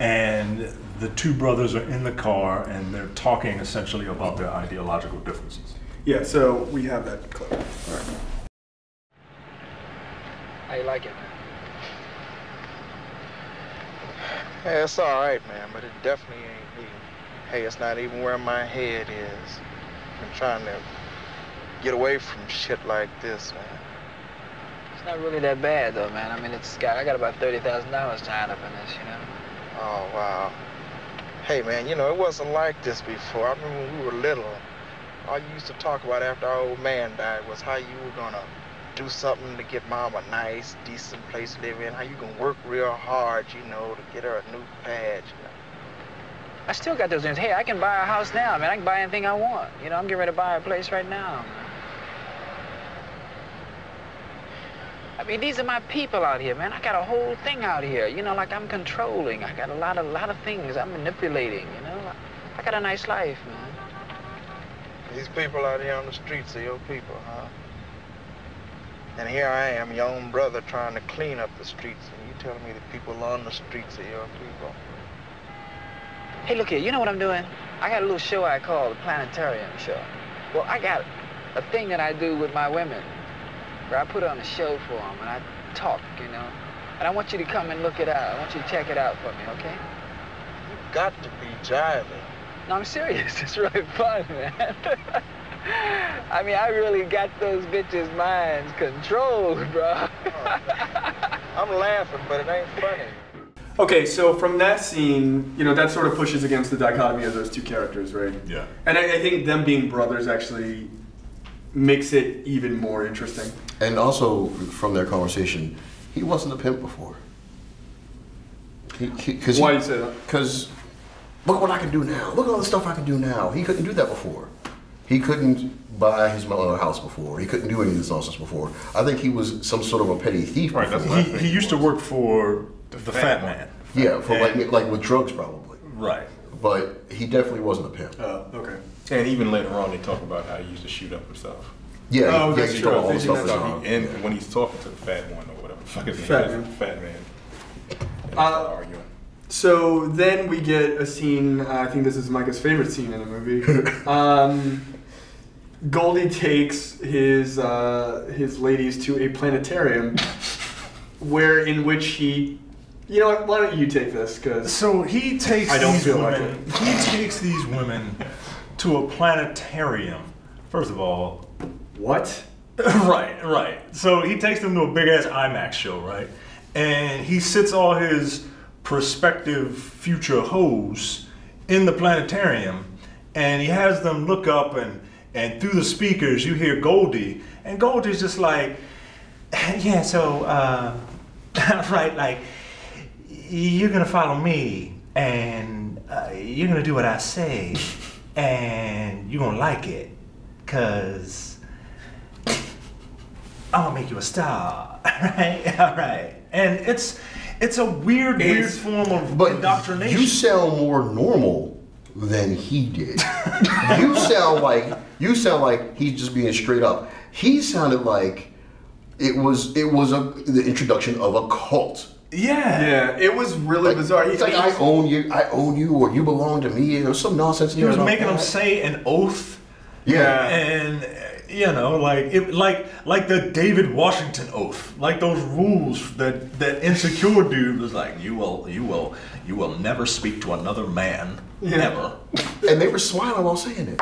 and the two brothers are in the car and they're talking essentially about their ideological differences. Yeah, so we have that clip. All right. How you like it, man? Hey, it's all right, man, but it definitely ain't me. Hey, it's not even where my head is. I'm trying to get away from shit like this, man. It's not really that bad, though, man. I mean, I got about $30,000 tied up in this, you know? Oh, wow. Hey, man, you know, it wasn't like this before. I remember when we were little, all you used to talk about after our old man died was how you were gonna do something to get mom a nice, decent place to live in, how you can work real hard, you know, to get her a new pad, you know. I still got those dreams. Hey, I can buy a house now, man. I can buy anything I want. You know, I'm getting ready to buy a place right now, man. I mean, these are my people out here, man. I got a whole thing out here. You know, like I'm controlling. I got a lot of things I'm manipulating, you know. I got a nice life, man. These people out here on the streets are your people, huh? And here I am, your own brother, trying to clean up the streets, and you telling me the people on the streets are your people. Hey, look here, you know what I'm doing? I got a little show I call the Planetarium Show. Well, I got a thing that I do with my women, where I put on a show for them, and I talk, you know. And I want you to come and look it out. I want you to check it out for me, okay? You got to be jiving. No, I'm serious. It's really fun, man. I mean, I really got those bitches' minds controlled, bro. I'm laughing, but it ain't funny. Okay, so from that scene, you know, that sort of pushes against the dichotomy of those two characters, right? Yeah. And I think them being brothers actually makes it even more interesting. And also, from their conversation, he wasn't a pimp before. Why do you say that? Because look what I can do now. Look at all the stuff I can do now. He couldn't do that before. He couldn't buy his mother a house before. He couldn't do any of this nonsense before. I think he was some sort of a petty thief Right, before. that's what I think. He used to work for the fat man. Yeah, for like with drugs probably. Right. But he definitely wasn't a pimp. Oh, okay. And even later on, they talk about how he used to shoot up himself. Yeah, that's he true. stole all the They stuff. did as that well. And when he's talking to the fat one or whatever the fuck his name Fat is, man. fat man. And they start arguing. So then we get a scene, I think this is Micah's favorite scene in the movie. Goldie takes his ladies to a planetarium in which he, you know what, why don't you take this? Cause So he takes I don't these feel like women. He takes these women to a planetarium. First of all, what? right. So he takes them to a big ass IMAX show, right? And he sits all his prospective future hoes in the planetarium, and he has them look up, and through the speakers you hear Goldie, and Goldie's just like, yeah, so right, like, you're gonna follow me, and you're gonna do what I say, and you're gonna like it, cause I'm gonna make you a star, right? All right, and it's a weird form of indoctrination. You sound more normal than he did. you sound like he's just being straight up. He sounded like it was the introduction of a cult. Yeah, it was really bizarre. It's like I own you, or you belong to me. There was some nonsense. He was making them say an oath. Yeah, and you know, like the David Washington oath, like those rules that Insecure dude was like, you will never speak to another man, ever. And they were smiling while saying it.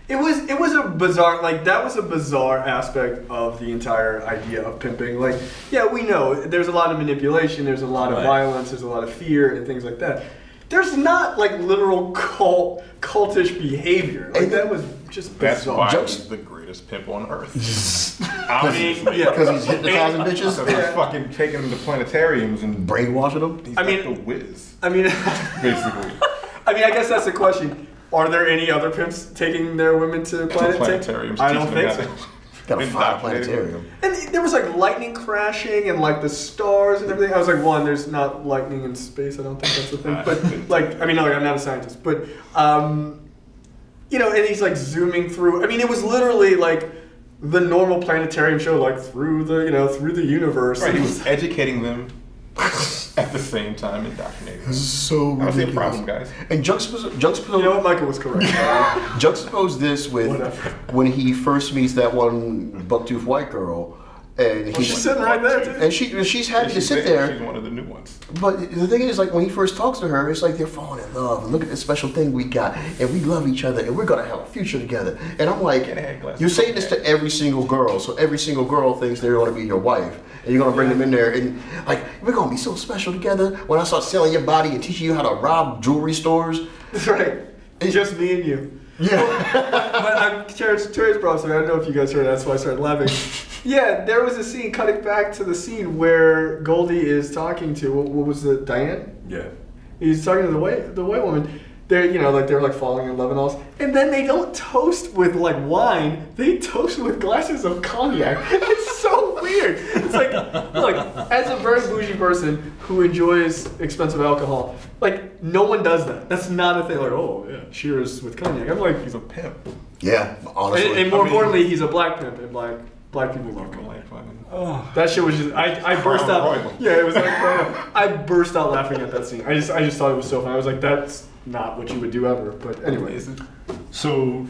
It was a bizarre, like, that was a bizarre aspect of the entire idea of pimping. Like, yeah, we know there's a lot of manipulation, there's a lot of violence, there's a lot of fear and things like that. There's not like literal cultish behavior. Like, that was just bizarre. That's why he's the greatest pimp on earth. I mean, because he's hypnotizing bitches. Because he's fucking taking them to planetariums and brainwashing them. He's like the whiz. I mean, basically. I mean, I guess that's the question. Are there any other pimps taking their women to planetariums? I don't think so. Gotta find a planetarium. And there was like lightning crashing and like the stars and everything. I was like, one, there's not lightning in space. I don't think that's the thing. But like, I mean, no, I'm not a scientist. But you know, and he's like zooming through. I mean, it was literally like the normal planetarium show, like through the universe. Right, he was educating them at the same time indoctrinating them. So ridiculous. I don't see a problem, guys. And juxtapose. You know what, Michael was correct. Juxtapose this with when he first meets that one buck-toothed white girl, and she's sitting right there too. And she's happy to sit there. She's one of the new ones. But the thing is, like, when he first talks to her, it's like they're falling in love. And look at this special thing we got, and we love each other, and we're gonna have a future together. And I'm like, you're saying this to every single girl, so every single girl thinks they're gonna be your wife, and you're gonna bring them in there, and like, we're gonna be so special together. When I start selling your body and teaching you how to rob jewelry stores, that's right. It's just me and you. Yeah. But I'm Terrence brought something. I don't know if you guys heard. That's why I started laughing. Yeah, there was a scene cutting back to the scene where Goldie is talking to what was it, Diane? Yeah. He's talking to the white woman. They're they're like falling in love and all, and then they don't toast with like wine. They toast with glasses of cognac. It's so weird. It's like, look, as a very bougie person who enjoys expensive alcohol, like no one does that. That's not a thing. Like, oh yeah, cheers with cognac. I'm like, he's a pimp. Yeah, honestly. And more importantly, he's a black pimp, and black people love cognac. Oh, that shit was just I burst out. Yeah, it was like I burst out laughing at that scene. I just thought it was so funny. I was like, that's not what you would do ever. But anyways. So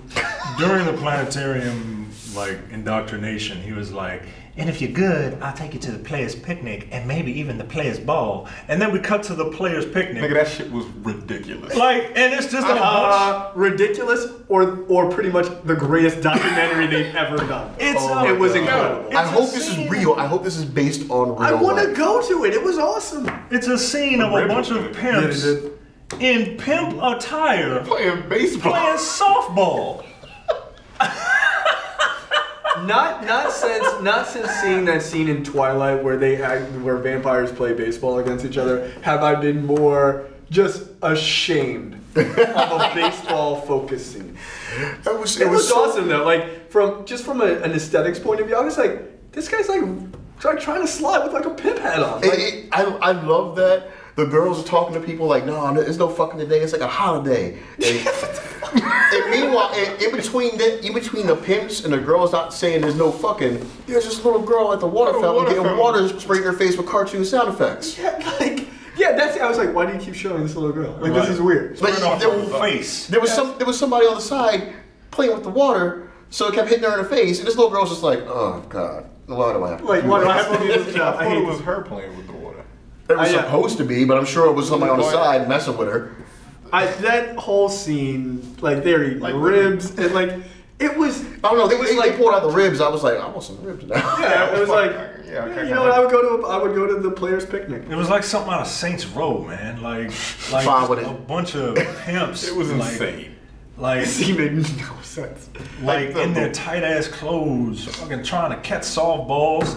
during the planetarium like indoctrination, he was like, and if you're good, I'll take you to the players' picnic and maybe even the players' ball. And then we cut to the players' picnic. Nigga, that shit was ridiculous. Like, and it's just a bunch. Ridiculous or pretty much the greatest documentary they've ever done. It was incredible. I hope this is real. I hope this is based on real I want to life. go to it. It was awesome. It's a scene of a bunch of pimps in pimp attire playing baseball, playing softball. Not since seeing that scene in Twilight where vampires play baseball against each other have I been more just ashamed of a baseball focused scene. It was awesome though. Like from an aesthetics point of view, I was like, this guy's like trying to slide with like a pimp hat on. Like, I love that. The girls are talking to people like, no, there's no fucking today. It's like a holiday. And meanwhile, in between the pimps and the girls not saying there's no fucking, there's this little girl at the water fountain getting water sprayed in her face with cartoon sound effects. That's. I was like, why do you keep showing this little girl? Like, this is weird. But there was somebody on the side playing with the water, so it kept hitting her in the face, and this little girl was just like, oh god, why do I have to? Like, why do I have to do this? I thought it was her playing with the water. It was supposed to be, but I'm sure it was somebody on the side messing with her. That whole scene, like they're eating ribs, and like It was. I don't know. They pulled out the ribs. I was like, I want some ribs now. Yeah, it was like. Okay, you know what? I would go to the players' picnic. It was like something out of Saints Row, man. Like a bunch of pimps. It was like, insane. Like he made no sense. Like in their tight ass clothes, fucking trying to catch softballs.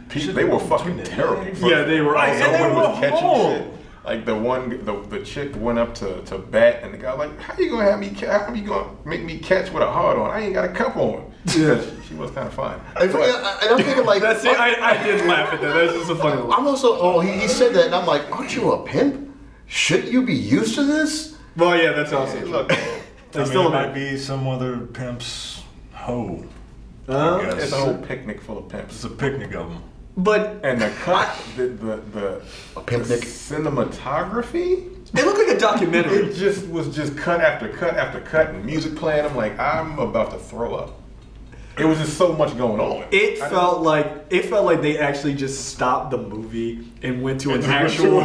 They were fucking terrible. Yeah, they were. Right, and they was catching horrible. shit. Like the chick went up to bat, and the guy like, how you gonna make me catch with a hard on? I ain't got a cup on. Yeah, she was kind of fine. And I'm thinking like, that's it. I did laugh at that. That's just a funny one. I'm also. he said that, and I'm like, aren't you a pimp? Shouldn't you be used to this? Well, yeah, that's also look. It might be some other pimp's hoe. It's a whole picnic full of pimps. It's a picnic of them. And the cut, the cinematography. It looked like a documentary. It was just cut after cut after cut, and music playing. I'm like, I'm about to throw up. It was just so much going on. It felt like they actually just stopped the movie and went to an actual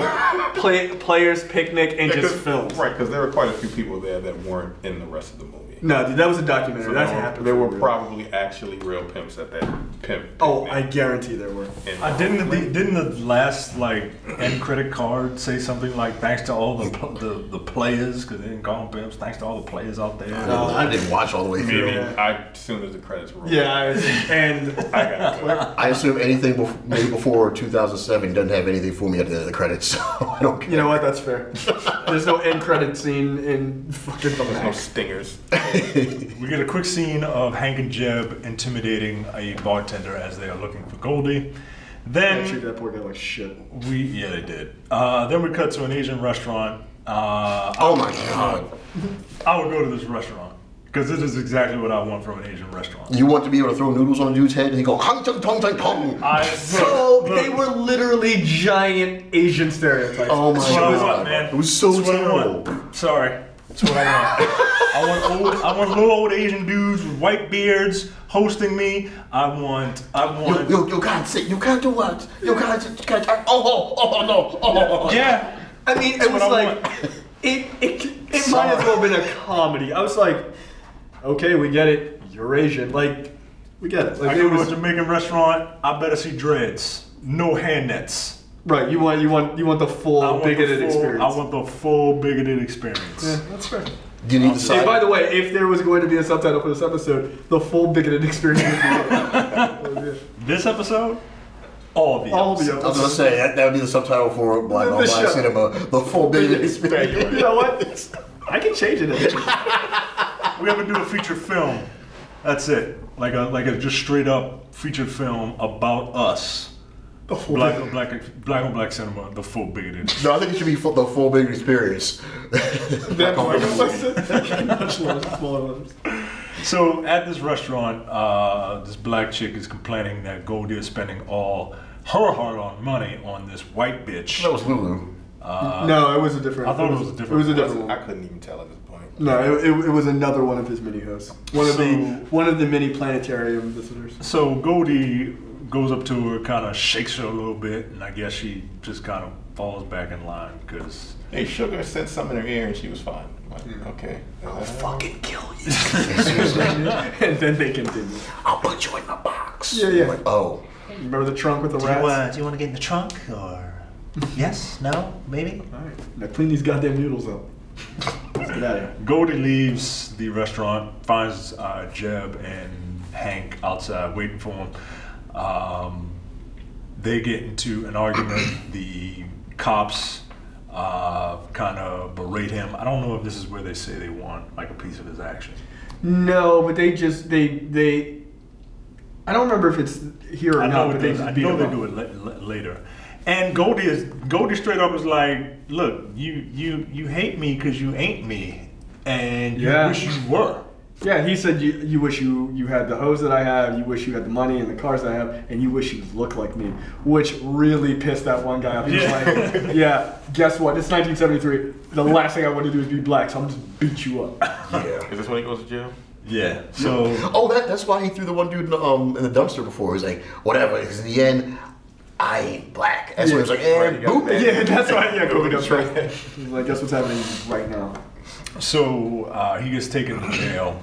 players' picnic and just filmed. Right, because there were quite a few people there that weren't in the rest of the movie. No, dude, that was a documentary. So That's happened. There were probably actually real pimps at that pimp. Oh, I guarantee there were. Didn't the last end credit card say something like thanks to all the players, because they didn't call them pimps, thanks to all the players out there. I didn't watch all the way through. As soon as the credits rolled. Yeah, and I got it. I assume anything made before 2007 doesn't have anything for me at the end of the credits, so I don't care. You know what? That's fair. There's no end credit scene in fucking the There's no stingers. We get a quick scene of Hank and Jeb intimidating a bartender as they are looking for Goldie. Then treat that poor guy like shit. They did. Then we cut to an Asian restaurant. Oh my god! I would go to this restaurant because this is exactly what I want from an Asian restaurant. You want to be able to throw noodles on a dude's head and he go hung tong tong tong tong. They were literally giant Asian stereotypes. Oh my god, man! It was so terrible. Sorry. That's what I want. I want little old Asian dudes with white beards hosting me. I want. You can't say. You can't do what? You can't. Oh no. Yeah. I mean, it was like it might as well have been a comedy. I was like, okay, we get it. You're Asian. Like, we get it. Like, I go to a Jamaican restaurant. I better see dreads. No hair nets. Right, you want the full bigoted experience. I want the full bigoted experience. Yeah, that's fair. You need to And by the way, if there was going to be a subtitle for this episode, the full bigoted experience. This episode? All the episodes. I was gonna say that would be the subtitle for Black on Black Cinema, the full bigoted experience. You know what? I can change it. We have to do a feature film. That's it. Like a just straight up feature film about us. Black on Black Cinema, the full bigoted. No, I think it should be the full bigoted experience. So at this restaurant, this black chick is complaining that Goldie is spending all her hard-earned money on this white bitch. That was Lulu. No, it was a different. I thought it was a different. It was a different one. I couldn't even tell at this point. No, it was another one of his mini hosts. One of the mini planetarium visitors. So Goldie goes up to her, kind of shakes her a little bit, and I guess she just kind of falls back in line because Hey, Sugar said something in her ear and she was fine. Like, okay. I'll fucking kill you. And then they continue. I'll put you in my box. Yeah. Like, oh. Remember the trunk with the rats? Do you want to get in the trunk or yes? No? Maybe? All right. Now clean these goddamn noodles up. Let's get out of here. Goldie leaves the restaurant, finds Jeb and Hank outside waiting for him. They get into an argument. The cops kind of berate him. I don't know if this is where they say they want like a piece of his action. No, but they I don't remember if it's here or not, but they just beat him they up. do it later. And Goldie straight up was like, look, you hate me because you ain't me, and you wish you were. Yeah, he said you wish you had the hose that I have, you wish you had the money and the cars that I have, and you wish you looked like me, which really pissed that one guy off. He was like, yeah, guess what? It's 1973. The last thing I want to do is be black, so I'm just beat you up. Yeah. Is this when he goes to jail? Yeah. So. Oh, that's why he threw the one dude in the dumpster before. He's like, whatever. Because in the end, I ain't black. That's when he was like, boop. Yeah, that's why. Yeah, Goldie goes right. He's like, guess what's happening right now? So he gets taken to jail.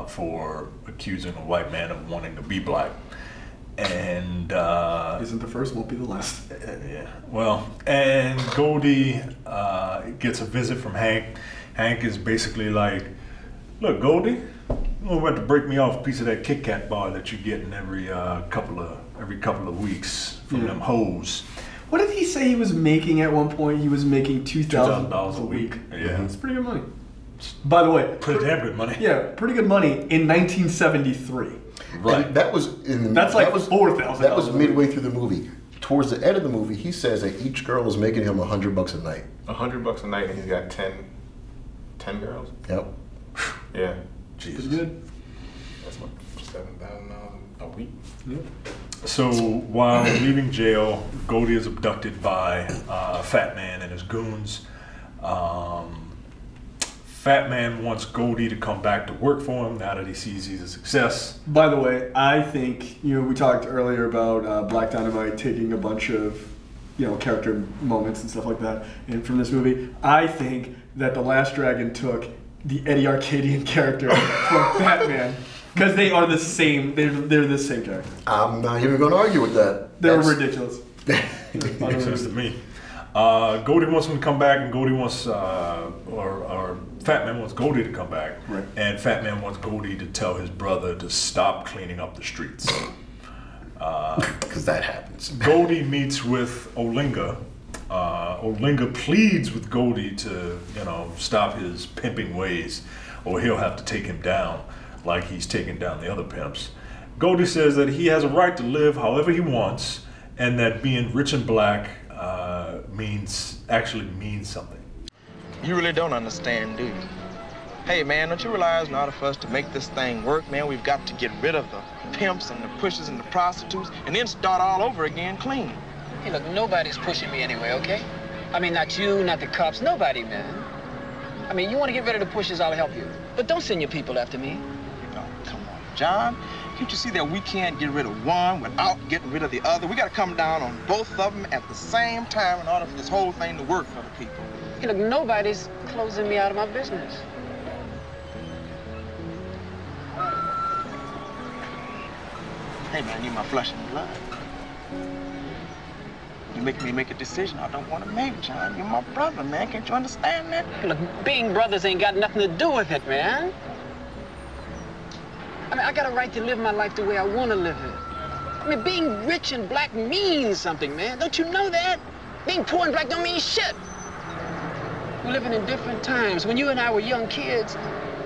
for accusing a white man of wanting to be black. And isn't the first, won't be the last. Yeah. Well, and Goldie gets a visit from Hank. Hank is basically like, "Look, Goldie, you're going to break me off a piece of that Kit Kat bar that you get in every couple of weeks from them hoes." What did he say he was making at one point? He was making $2,000 a week. Yeah, it's pretty good money. By the way, pretty damn good money. Yeah, pretty good money in 1973. Right. And that was in. That's like $4,000. That was midway through the movie. Towards the end of the movie, he says that each girl was making him $100 a night. $100 a night, and he's got 10 girls. Yep. Yeah. Jesus. Pretty good. That's what, $7,000 a week. Yep. So while leaving jail, Goldie is abducted by Fat Man and his goons. Fat Man wants Goldie to come back to work for him now that he sees he's a success. By the way, I think, we talked earlier about Black Dynamite taking a bunch of, character moments and stuff like that from this movie. I think that The Last Dragon took the Eddie Arcadian character from Fat Man. Because they are the same, they're the same character. I'm not even going to argue with that. They're ridiculous. Makes sense to me. Goldie wants him to come back, and Goldie wants, or Fat Man wants Goldie to come back, right. And Fat Man wants Goldie to tell his brother to stop cleaning up the streets. Because that happens. Goldie meets with Olinga. Olinga pleads with Goldie to, stop his pimping ways, or he'll have to take him down like he's taking down the other pimps. Goldie says that he has a right to live however he wants, and that being rich and black means something. You really don't understand, do you? Hey, man, don't you realize in order for us to make this thing work, man, we've got to get rid of the pimps and the pushers and the prostitutes and then start all over again clean. Hey, look, nobody's pushing me anyway, okay? I mean, not you, not the cops, nobody, man. I mean, you want to get rid of the pushers, I'll help you. But don't send your people after me. Oh, come on, John. Can't you see that we can't get rid of one without getting rid of the other? We got to come down on both of them at the same time in order for this whole thing to work for the people. Hey, look, nobody's closing me out of my business. Hey, man, you're my flesh and blood. You make me make a decision I don't want to make, John. You're my brother, man. Can't you understand that? Hey, look, being brothers ain't got nothing to do with it, man. I mean, I got a right to live my life the way I want to live it. I mean, being rich and black means something, man. Don't you know that? Being poor and black don't mean shit. We're living in different times. When you and I were young kids,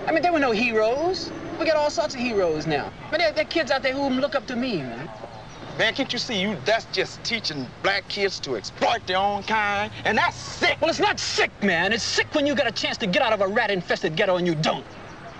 I mean, there were no heroes. We got all sorts of heroes now. I mean, there are kids out there who look up to me, man. Man, can't you see that's just teaching black kids to exploit their own kind? And that's sick. Well, it's not sick, man. It's sick when you get a chance to get out of a rat-infested ghetto and you don't.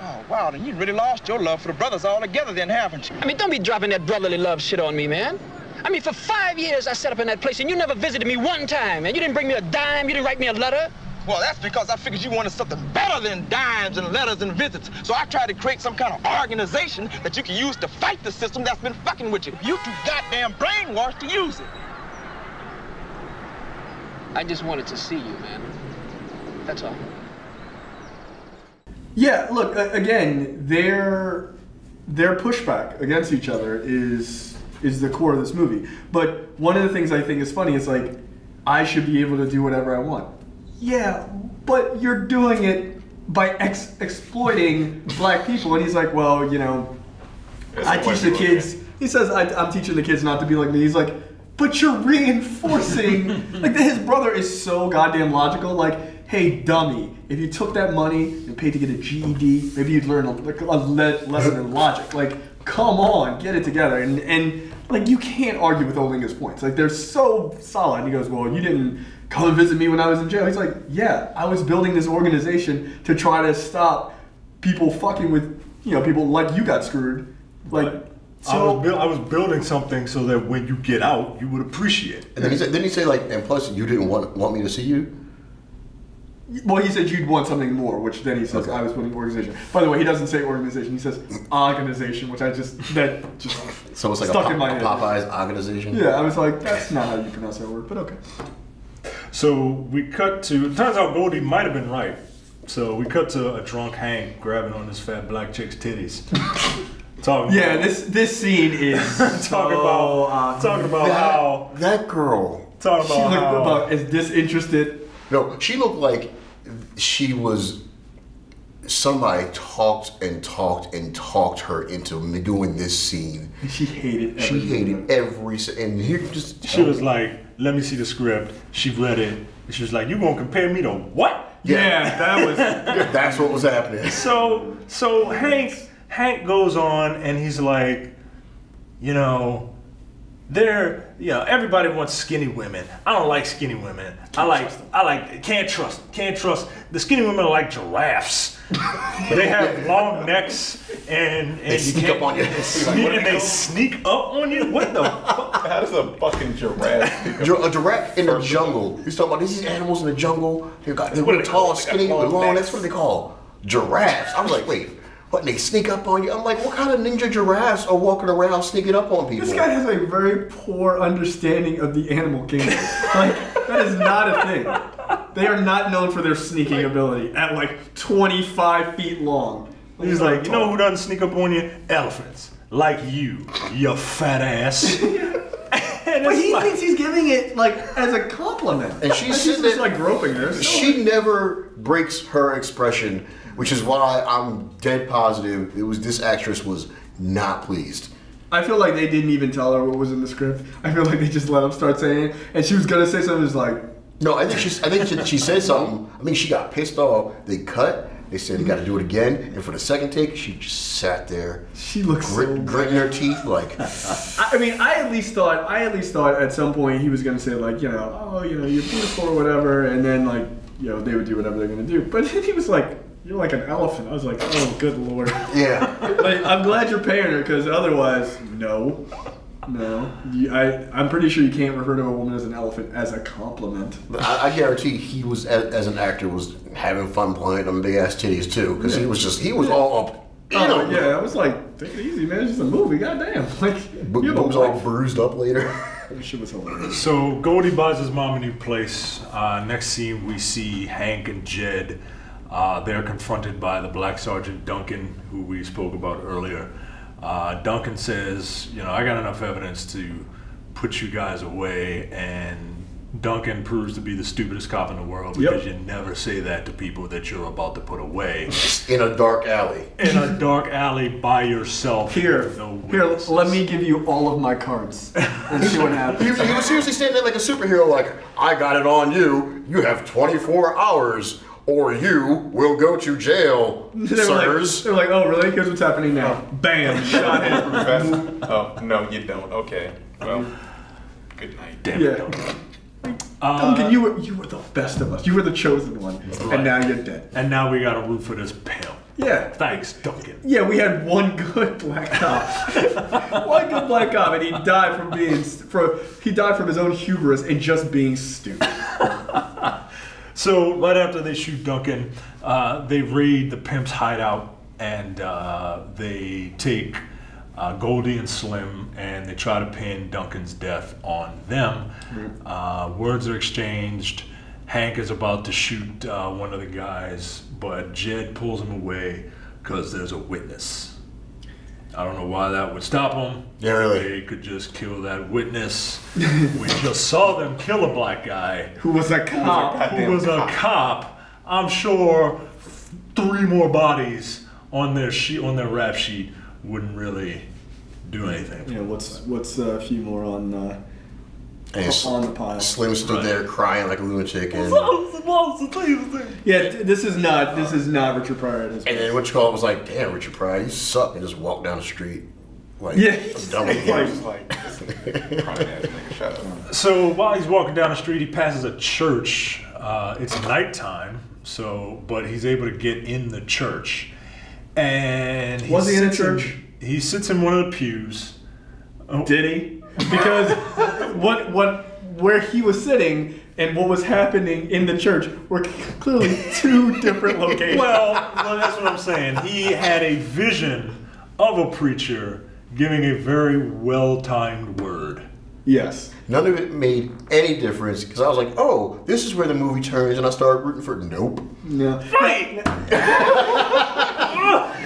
Oh, wow, then you really lost your love for the brothers altogether then, haven't you? I mean, don't be dropping that brotherly love shit on me, man. I mean, for 5 years I sat up in that place and you never visited me one time, and you didn't bring me a dime, you didn't write me a letter. Well, that's because I figured you wanted something better than dimes and letters and visits. So I tried to create some kind of organization that you can use to fight the system that's been fucking with you. You too goddamn brainwashed to use it. I just wanted to see you, man. That's all. Yeah, look, again, their pushback against each other is the core of this movie. But one of the things I think is funny is like, I should be able to do whatever I want. Yeah, but you're doing it by exploiting black people. And he's like, well, I teach the kids. He says, I'm teaching the kids not to be like me. He's like, but you're reinforcing. Like, his brother is so goddamn logical. Like, hey, dummy, if you took that money and paid to get a GED, maybe you'd learn a lesson in logic. Like, come on, get it together. And like, you can't argue with Olinga's points. Like, they're so solid. And he goes, well, you didn't come and visit me when I was in jail. He's like, yeah, I was building this organization to try to stop people fucking with, people like you got screwed. Like, so I was building something so that when you get out, you would appreciate it. And then didn't he say like, and plus you didn't want me to see you? Well, he said you'd want something more, which then he says I was building organization. By the way, he doesn't say organization, he says organization, which so it's like stuck in my head. Popeye's organization? Yeah, I was like, that's not how you pronounce that word, but okay. So we cut to, it turns out Goldie might have been right. So we cut to a drunk Hank grabbing on this fat black chick's titties. This scene is talking about how that girl. Talking about she looked how about as disinterested. No, she looked like she was. Somebody talked her into doing this scene. She hated everything. She hated every. And here just. She was like, "Let me see the script." She read it. And she was like, "You gonna compare me to what?" Yeah, that was. That's what was happening. So Hank goes on and he's like, you know, everybody wants skinny women. I don't like skinny women. Can't trust. The skinny women are like giraffes. They have long necks and they sneak up on you. They sneak up on you? What the fuck? How does a fucking giraffe? A giraffe in the jungle. He's talking about these animals in the jungle. They're tall, skinny, long. That's what they call giraffes. I was like, wait. What, they sneak up on you? I'm like, what kind of ninja giraffes are walking around sneaking up on people? This guy has a very poor understanding of the animal kingdom. Like, that is not a thing. They are not known for their sneaking ability at like 25 feet long. He's like, you know who doesn't sneak up on you? Elephants. Like you fat ass. But he thinks he's giving it like as a compliment. And she's just like groping her. She never breaks her expression, which is why I'm dead positive this actress was not pleased. I feel like they didn't even tell her what was in the script. I feel like they just let him start saying it, and she was gonna say something. Just like, no, I think she said something. I mean, she got pissed off. They cut. They said they got to do it again, and for the second take, she just sat there. She looks gritting her teeth like. I mean, I at least thought at some point he was gonna say like, oh, you're beautiful or whatever, and then like, they would do whatever they're gonna do. But then he was like, you're like an elephant. I was like, oh, good lord. Yeah. Like, I'm glad you're paying her, because otherwise, no. I'm pretty sure you can't refer to a woman as an elephant as a compliment. But I guarantee he was, as an actor, was having fun playing them big ass titties too, because he was all up. Oh yeah, I was like, take it easy, man. It's just a movie. Goddamn. Like, boobs all bruised up later. That shit was hilarious. So Goldie buys his mom a new place. Next scene, we see Hank and Jed. They're confronted by the Black Sergeant Duncan, who we spoke about earlier. Duncan says, I got enough evidence to put you guys away, and Duncan proves to be the stupidest cop in the world because you never say that to people that you're about to put away. In a dark alley. In a dark alley by yourself. Here, let me give you all of my cards and see what happens. He was seriously standing there like a superhero, like, I got it on you. You have 24 hours. Or you will go to jail, sirs. They're like, oh, really? Here's what's happening now. Bam! Shot him. Oh, no, you don't. Okay. Well, good night. Damn it, Duncan. Duncan, you were the best of us. You were the chosen one. Right. And now you're dead. And now we got to root for this pimp. Yeah. Thanks, Duncan. Yeah, we had one good black cop. One good black cop, and he died from his own hubris and just being stupid. So right after they shoot Duncan, they raid the Pimp's hideout, and they take Goldie and Slim, and they try to pin Duncan's death on them. Words are exchanged. Hank is about to shoot one of the guys, but Jed pulls him away because there's a witness. I don't know why that would stop them. Yeah, really. They could just kill that witness. We just saw them kill a black guy. Who was a cop. I'm sure 3 more bodies on their rap sheet wouldn't really do anything. Yeah, what's a few more on the pile? Slim stood there crying like a lunatic. And yeah, this is not Richard Pryor. And then was like, damn, Richard Pryor, you suck, and just walked down the street. Like, I'm done with you. So while he's walking down the street, he passes a church. It's nighttime, but he's able to get in the church. And was he in a church? He sits in one of the pews. Oh. Did he? Because where he was sitting and what was happening in the church were clearly 2 different locations. Well, that's what I'm saying. He had a vision of a preacher giving a very well-timed word. Yes. None of it made any difference because I was like, oh, this is where the movie turns, and I started rooting for nope. No. Fight!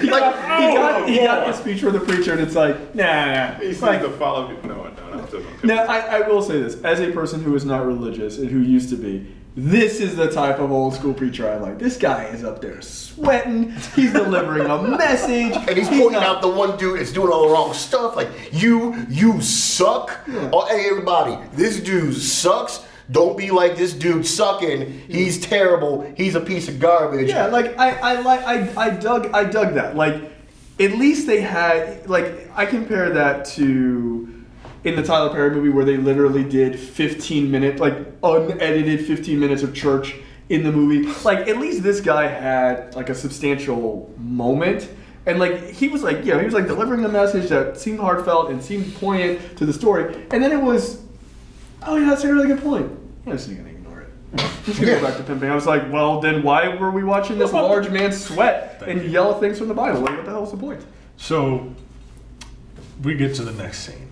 He got the speech from the preacher, and it's like, nah. He's like the follow. No. Now, I will say this. As a person who is not religious and who used to be, this is the type of old school preacher I like. This guy is up there sweating. He's delivering a message. And he's pointing out the one dude that's doing all the wrong stuff. Like, you suck. Yeah. Oh, hey, everybody, this dude sucks. Don't be like this dude sucking. He's terrible. He's a piece of garbage. Yeah, like I dug that. Like, at least they had, like, I compare that to in the Tyler Perry movie where they literally did 15 minutes, like unedited 15 minutes of church in the movie. Like, at least this guy had like a substantial moment. And like he was like, he was like delivering a message that seemed heartfelt and seemed poignant to the story. And then it was, oh yeah, that's a really good point. Yeah, I'm just gonna ignore it. Just gonna go back to pimping. I was like, well, then why were we watching this large man sweat and yell things from the Bible? Like, what the hell's the point? So we get to the next scene.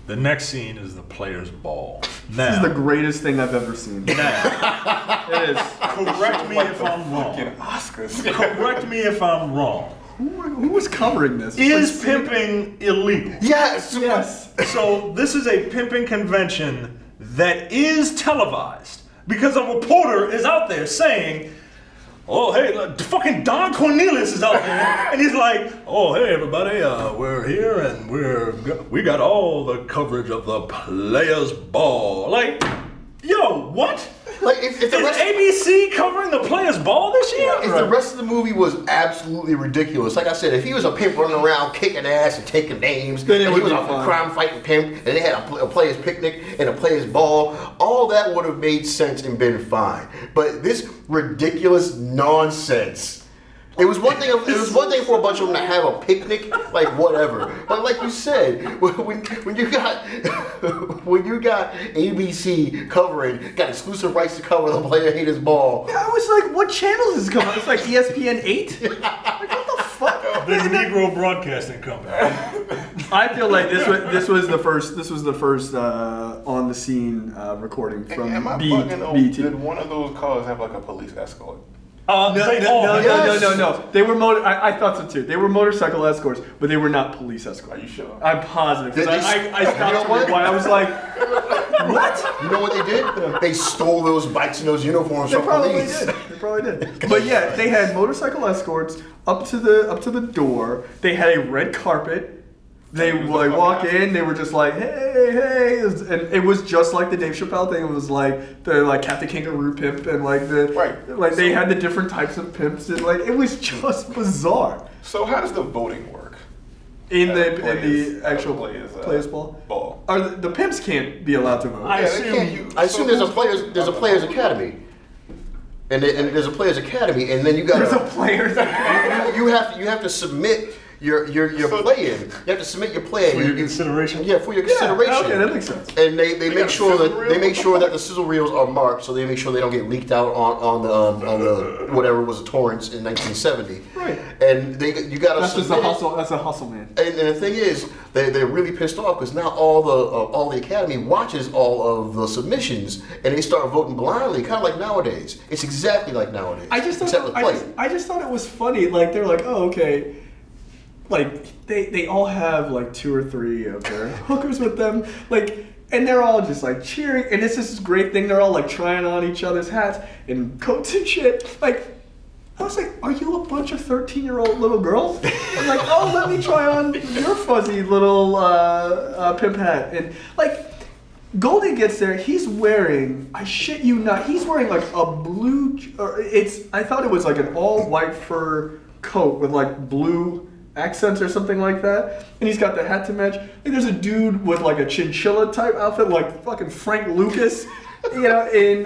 The next scene is the players' ball. Now, this is the greatest thing I've ever seen. Now, it is. Correct me if I'm wrong. Oscars. Correct me if I'm wrong. Who was covering this? Is pimping illegal? Yes. Yes. So this is a pimping convention that is televised because a reporter is out there saying, oh, hey, look, fucking Don Cornelius is out there, and he's like, oh, hey, everybody, we're here, and we got all the coverage of the Players' Ball. Like, yo, what? Like, if the is rest ABC covering the Players' Ball this year? If the rest of the movie was absolutely ridiculous, like I said, if he was a pimp running around kicking ass and taking names, then and he was a crime-fighting pimp, and they had a players' picnic and a players' ball, all that would have made sense and been fine. But this ridiculous nonsense. It was one thing. It was one thing for a bunch of them to have a picnic, like whatever. But like you said, when you got ABC got exclusive rights to cover the Player Haters Ball. Yeah, I was like, what channel is this coming on? It's like ESPN 8. Like, what the fuck? The Negro Broadcasting Company. I feel like this was the first on the scene recording from Am I BET. bugging? Did one of those cars have like a police escort? No. They were I thought so too. They were motorcycle escorts, but they were not police escorts. Are you sure? I'm positive. I stopped why I was like, what? You know what they did? They stole those bikes and those uniforms from police. They probably did. But yeah, they had motorcycle escorts up to the door. They had a red carpet. They like walk in, they were just like, hey, and it was just like the Dave Chappelle thing. It was like the Captain Kangaroo pimp and like they had the different types of pimps and like it was just bizarre. So how does the voting work? In the actual players ball? Or the pimps can't be allowed to vote. I assume there's a players academy. And there's a players academy, and then you got there's a players academy. You have to submit your play-in. You have to submit your play-in. For your consideration? Yeah, for your consideration. Okay, that makes sense. And they make sure that the sizzle reels are marked, so they make sure they don't get leaked out on the whatever was a torrents in 1970. Right. And you got to. That's just a hustle. That's a hustle, man. And the thing is, they're really pissed off because now all the academy watches all of the submissions and they start voting blindly, kind of like nowadays. It's exactly like nowadays. I just thought it was funny. Like they're like, oh, okay. Like they all have like 2 or 3 of their hookers with them, like, and they're all just like cheering, and it's this great thing. They're all like trying on each other's hats and coats and shit. Like, I was like, are you a bunch of 13-year-old little girls? I'm like, oh, let me try on your fuzzy little pimp hat, and like. Goldie gets there, he's wearing, I shit you not, he's wearing like a blue, I thought it was like an all white fur coat with like blue accents or something like that. And he's got the hat to match. Like there's a dude with like a chinchilla type outfit like fucking Frank Lucas, in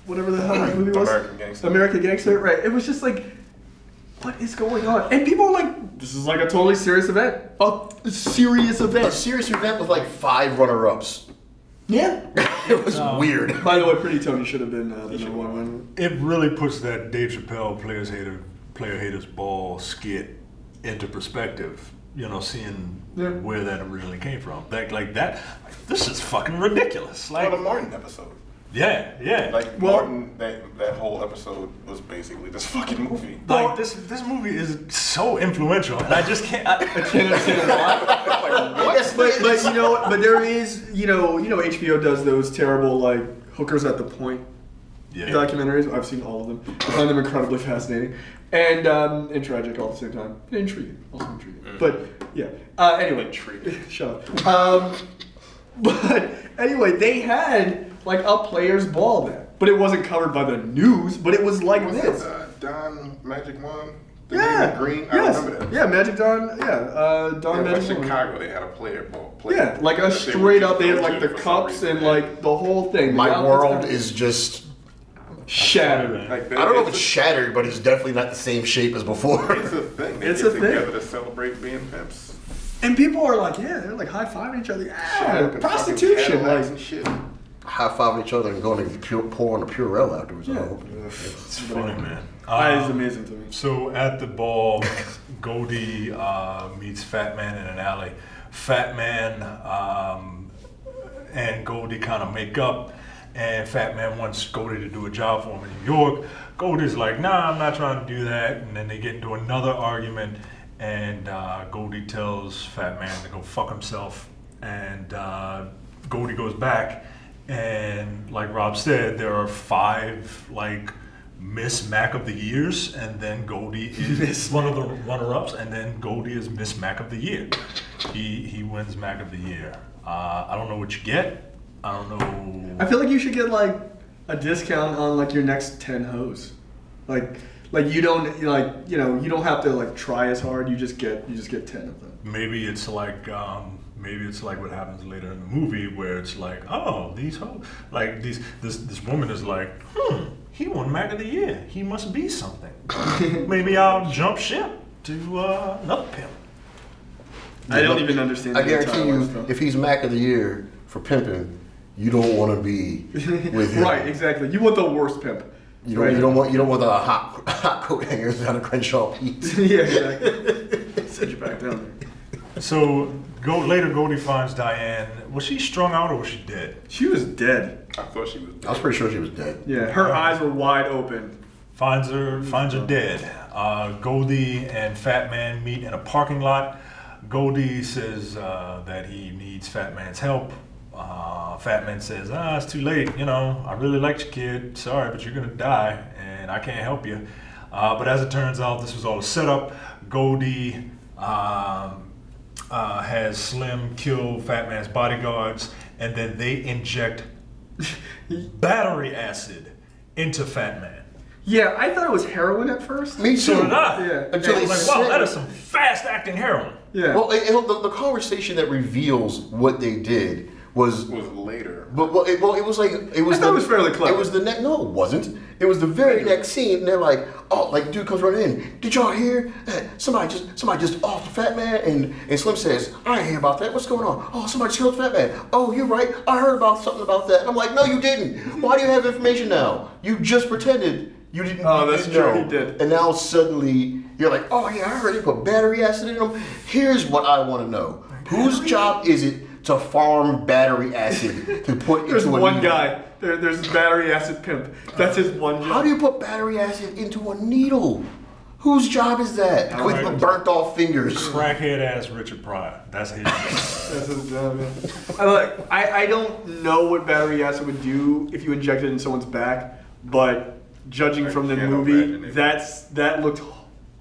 whatever the hell that movie was. American Gangster, right. It was just like, what is going on? And people are like, this is like a totally serious event. A serious event. A serious event with like 5 runner-ups. Yeah. It was weird. By the way, Pretty Tony should have been the number one. It really puts that Dave Chappelle Player Haters Ball skit into perspective. seeing where that originally came from. This is fucking ridiculous. Like the Martin episode. Yeah. Like Martin, that whole episode was basically this fucking movie. Like this movie is so influential, and I just can't. I can't understand why. But there is, HBO does those terrible like hookers at the point documentaries. I've seen all of them. I find them incredibly fascinating and tragic all at the same time. And intriguing, also intriguing. But yeah. Anyway, intriguing. Shut up. But anyway, they had like a player's ball there, but it wasn't covered by the news. But it was like this. Don Magic Wand. Green. I remember that. Yeah, Magic Don. Don Magic Wand. Chicago, they had a player ball. Like a straight up. They had like the cups and like the whole thing. My world is just shattered. I don't know if it's shattered, but it's definitely not the same shape as before. It's a thing. It's a thing. Together to celebrate being pimps. And people are like, they're like high-fiving each other. Yeah, prostitution, like and shit. High-fiving each other and going to pour on a Purell afterwards. Yeah. It's funny, man. That is amazing to me. So at the ball, Goldie meets Fat Man in an alley. Fat Man and Goldie kind of make up, and Fat Man wants Goldie to do a job for him in New York. Goldie's like, nah, I'm not trying to do that. And then they get into another argument. And Goldie tells Fat Man to go fuck himself, and Goldie goes back, and like Rob said, there are 5 like Miss Mack of the Years, and then Goldie is one of the runner-ups, and then Goldie is Miss Mack of the Year. He wins Mack of the Year. I don't know what you get. I don't know. I feel like you should get like a discount on like your next 10 hoes, Like you don't you don't have to like try as hard. You just get 10 of them. Maybe it's like what happens later in the movie where it's like, oh, these hoes, like this woman is like, he won Mack of the Year. He must be something. Maybe I'll jump ship to another pimp. I don't even understand. I guarantee you, if he's Mack of the Year for pimping, you don't want to be with him. Right, exactly. You want the worst pimp. You don't want the hot coat hangers down to Crenshaw Peaks. Yeah, exactly. Set you back down there. So later, Goldie finds Diane. Was she strung out or was she dead? She was dead. I thought she was dead. I was pretty sure she was dead. Yeah, her eyes were wide open. Finds her dead. Goldie and Fat Man meet in a parking lot. Goldie says that he needs Fat Man's help. Fat Man says, it's too late, I really liked you, kid. Sorry, but you're gonna die, and I can't help you. But as it turns out, this was all a setup. Goldie has Slim kill Fat Man's bodyguards, and then they inject battery acid into Fat Man. Yeah, I thought it was heroin at first. Me too. So did I. Yeah. Until I was like, wow, that is some fast-acting heroin. Yeah. Well, the conversation that reveals what they did was later. But it was like it was. I thought it was fairly clever. It was the next. No, it wasn't. It was the very next scene, and they're like, "Oh, like dude comes running in. Did y'all hear that somebody just off the Fat Man?" And Slim says, "I didn't hear about that. What's going on? Oh, somebody killed Fat Man. Oh, you're right. I heard about something about that." And I'm like, "No, you didn't. Why do you have information now? You just pretended you didn't." Oh, that's true. He did. And now suddenly you're like, "Oh yeah, I heard he put battery acid in them." Here's what I want to know: whose job is it to farm battery acid to put into a needle? There's one guy. There's battery acid pimp. That's his one job. How do you put battery acid into a needle? Whose job is that? With the burnt off fingers. Crackhead ass Richard Pryor. That's his job. That's his job, yeah. I don't know what battery acid would do if you injected it in someone's back, but judging from the movie, that looked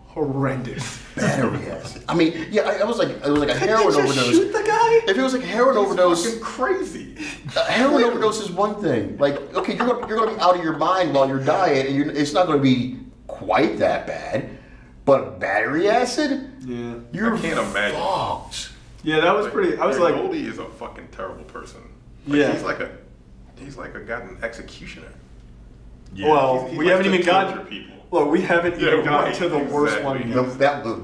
horrendous. Battery acid. I mean, yeah, it was like a heroin overdose. Shoot the guy? If it was like a heroin overdose, fucking crazy. A heroin overdose is one thing. Like, okay, you're gonna be out of your mind while you're dying, and it's not gonna be quite that bad. But battery acid? Yeah. I can't imagine. Fucked. Yeah, that was pretty. I was like, Goldie is a fucking terrible person. Yeah. He's like a goddamn executioner. Yeah. Well, he we likes haven't to even torture gotten. people. Well, we haven't even gotten right, to the worst one exactly.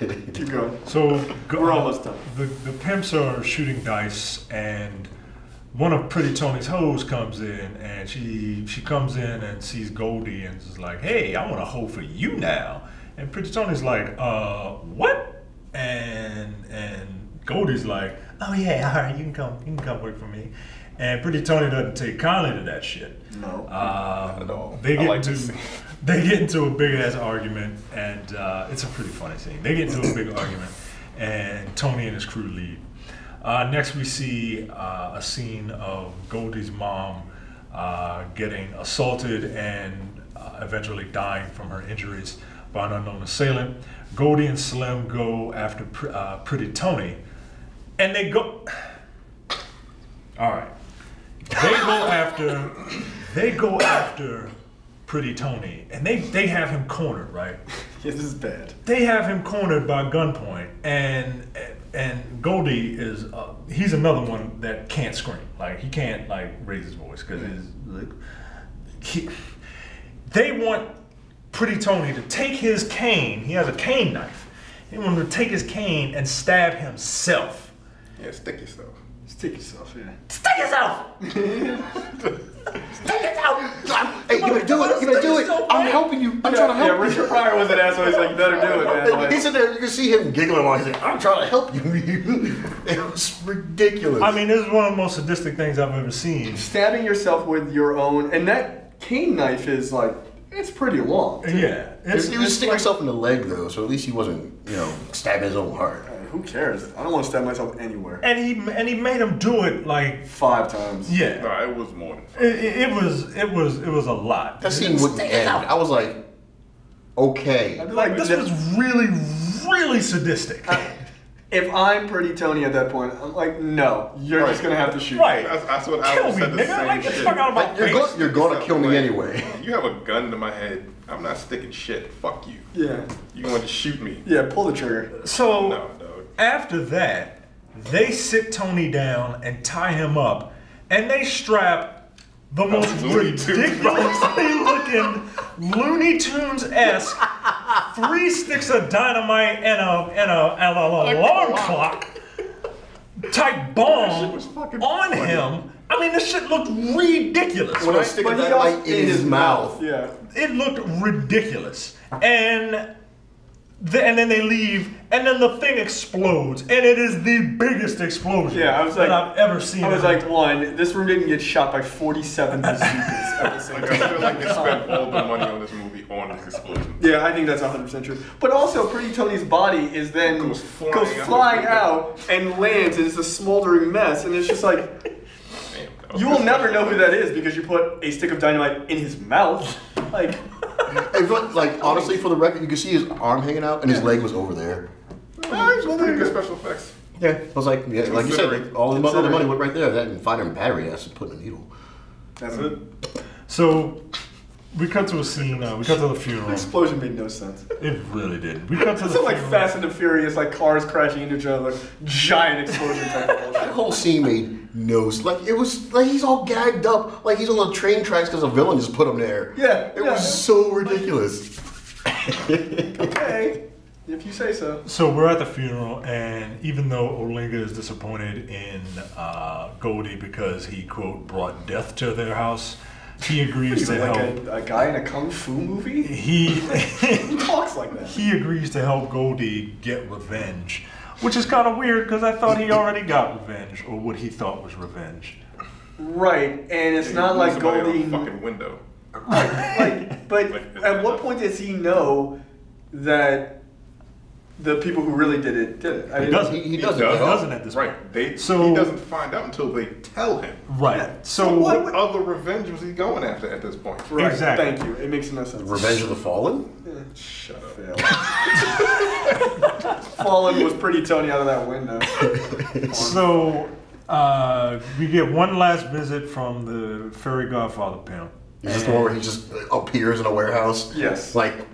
yet. Keep going. So we're almost done. The pimps are shooting dice, and one of Pretty Tony's hoes comes in, and she comes in and sees Goldie and is like, "Hey, I want a hoe for you now." And Pretty Tony's like, "What?" and Goldie's like, oh yeah, all right, you can come work for me. And Pretty Tony doesn't take kindly to that shit. No, not at all. They get into a big ass argument, and it's a pretty funny scene. They get into a big argument, and Tony and his crew leave. Next, we see a scene of Goldie's mom getting assaulted and eventually dying from her injuries by an unknown assailant. Goldie and Slim go after Pretty Tony, and they go. All right, they go after Pretty Tony, and they have him cornered, right? Yeah, this is bad. They have him cornered by gunpoint, and Goldie is he's another one that can't scream, like he can't like raise his voice because they want Pretty Tony to take his cane. He has a cane knife. They want him to take his cane and stab himself. Yeah, stick yourself. Stick yourself, yeah. Stick yourself! Stick yourself! Hey, you better do it! You better do it! I'm helping you! I'm trying to help you! Yeah, Richard Pryor was an asshole. He's like, you better do it, man. Like, he's in there, you can see him giggling while he's like, I'm trying to help you. It was ridiculous. I mean, this is one of the most sadistic things I've ever seen. Stabbing yourself with your own, and that cane knife is like, it's pretty long. Too. Yeah. He was sticking himself in the leg though, so at least he wasn't, stabbing his own heart. Who cares? I don't want to stab myself anywhere. And he made him do it like 5 times. Yeah. No, it was more than 5. It was a lot. That scene with the end, I was like, okay. Like this was really sadistic. If I'm Pretty Tony at that point, I'm like, no, you're just gonna have to shoot. Right. That's what I kill was me, said the nigga. same Like, shit. fuck out of my face. You're gonna kill me anyway. You have a gun to my head. I'm not sticking shit. Fuck you. Yeah. You want to shoot me? Yeah, pull the trigger. So no, dog. After that, they sit Tony down and tie him up, and they strap the most ridiculously looking Looney Tunes-esque 3 sticks of dynamite and an alarm clock type bomb on him. I mean, this shit looked ridiculous. With a stick of dynamite in his mouth. Yeah. It looked ridiculous. And then they leave, and then the thing explodes, and it is the biggest explosion that I've ever seen. I was like, one, this room didn't get shot by 47 bazookas at the same time. I feel like they spent all the money on this movie on this explosion. Yeah, I think that's 100% true. But also, Pretty Tony's body is then goes flying out and lands, and it's a smoldering mess, and it's just like, you will never know who that is because you put a stick of dynamite in his mouth. Like, honestly, for the record, you can see his arm hanging out and his leg was over there. Well, pretty good special effects. Yeah, I was like, like you said, all the money went right there. That and finding battery acid, putting a needle. That's it. So we cut to a scene. We cut to the funeral. The explosion made no sense. It really did. We cut to the funeral. Like Fast and the Furious, like cars crashing into each other, like giant explosion type of bullshit. That whole scene made no sense. Like it was like he's all gagged up, like he's on the train tracks because a villain just put him there. Yeah, it was so ridiculous. Okay, if you say so. So we're at the funeral, and even though Olinga is disappointed in Goldie because he quote brought death to their house, he agrees to help. A guy in a kung fu movie? He talks like that. He agrees to help Goldie get revenge, which is kind of weird because I thought he already got revenge, or what he thought was revenge. Right, and it's not like Goldie. Fucking window. Right, but at what point does he know that the people who really did it did it? He doesn't at this point. Right. He doesn't find out until they tell him. Right. Yeah. So what other revenge was he going after at this point? Right. Exactly. Thank you. It makes no sense. Revenge of the Fallen? Yeah. Shut up. Fallen was Pretty Tony out of that window. So we get one last visit from the fairy godfather Pimp. Is this the one where he just appears in a warehouse? Yes. Like.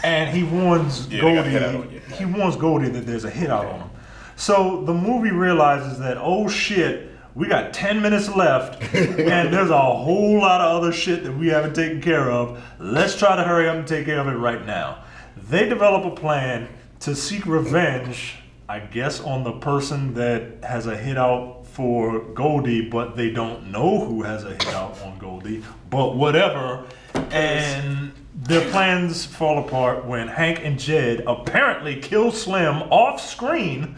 And he warns Goldie. He warns Goldie that there's a hit out on him. So the movie realizes that, oh shit, we got 10 minutes left, and there's a whole lot of other shit that we haven't taken care of. Let's try to hurry up and take care of it right now. They develop a plan to seek revenge, I guess, on the person that has a hit out for Goldie, but they don't know who has a hit out on Goldie. But whatever. And their plans fall apart when Hank and Jed apparently kill Slim off screen.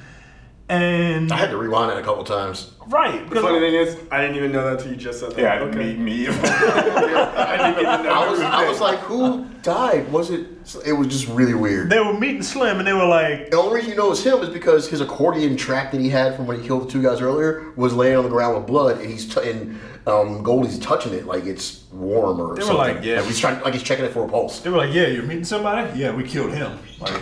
And I had to rewind it a couple times. Right. The funny thing is, I didn't even know that until you just said that. Yeah, okay. me. I didn't even know. I was like, who died? Was it? It was just really weird. They were meeting Slim, and they were like, the only reason you know it's him is because his accordion track that he had from when he killed the two guys earlier was laying on the ground with blood, and he's Goldie's touching it like it's warm or something. They were like, yeah, he's trying, like he's checking it for a pulse. They were like, yeah, you're meeting somebody? Yeah, we killed him. Like,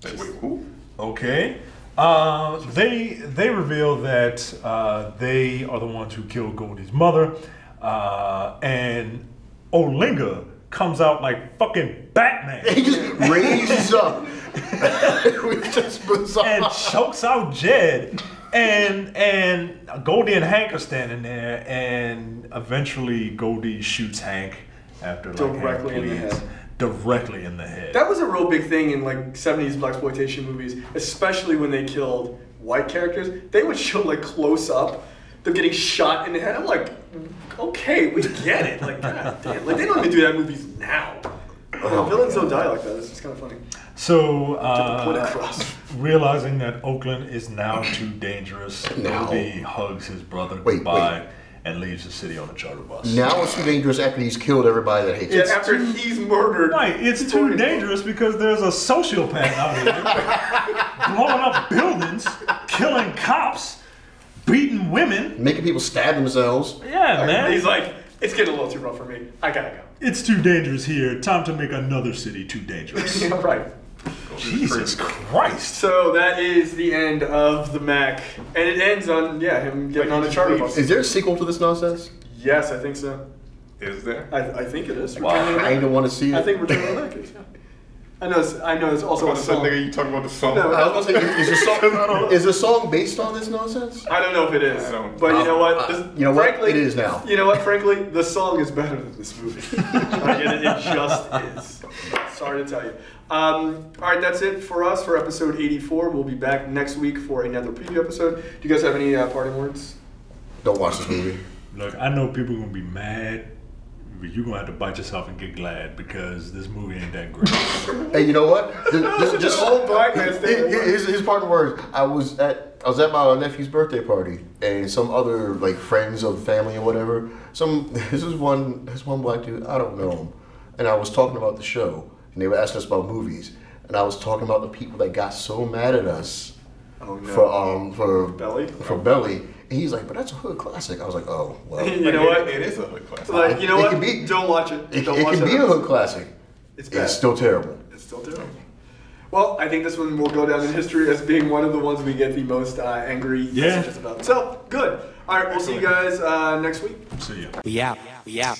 Wait, who? okay. They reveal that they are the ones who killed Goldie's mother, and Olinga comes out like fucking Batman. He just raises up. Just bizarre. And chokes out Jed. And Goldie and Hank are standing there, and eventually Goldie shoots Hank after like Directly in the head. Directly in the head. That was a real big thing in like 70s blaxploitation movies, especially when they killed white characters. They would show like close up them getting shot in the head. I'm like, okay, we get it. Like, god damn. Like, they don't even do that in movies now. Villains don't die like that. It's just kind of funny. So, put it across. realizing that Oakland is now too dangerous, Goldie hugs his brother goodbye and leaves the city on a charter bus. Now it's too dangerous after he's killed everybody that hates him. Yeah, after he's murdered. Right, it's too dangerous because there's a sociopath out here blowing up buildings, killing cops, beating women, making people stab themselves. Yeah, man. He's like, it's getting a little too rough for me. I gotta go. It's too dangerous here. Time to make another city too dangerous. Yeah, right. Jesus Christ. So that is the end of the Mack. And it ends on, him getting on a charter bus. Is there a sequel to this nonsense? Yes, I think so. Is there? I think it is. Wow. I don't want to see it. I think Return of the Mack is, yeah. I know it's also a song. Nigga, you talking about the song? No, I was gonna say, is the song based on this nonsense? I don't know if it is. But you know what? Frankly, it is now. You know what? Frankly, the song is better than this movie. It just is. Sorry to tell you. All right, that's it for us for episode 84. We'll be back next week for another preview episode. Do you guys have any parting words? Don't watch this movie. Look, I know people are going to be mad, but you're going to have to bite yourself and get glad because this movie ain't that great. Hey, you know what? Just old black man thing. His parting words. I was at my nephew's birthday party, and some other like friends of family or whatever. This one black dude. I don't know him, and I was talking about the show. And they were asking us about movies, and I was talking about the people that got so mad at us for Belly. And he's like, "But that's a hood classic." I was like, "Oh, well." You know what? It is a hood classic. Like, you know what? Don't watch it. It can be a hood classic. It's bad. It's still terrible. It's still terrible. Well, I think this one will go down in history as being one of the ones we get the most angry messages about. So good. All right, we'll see you guys next week. See ya. We out.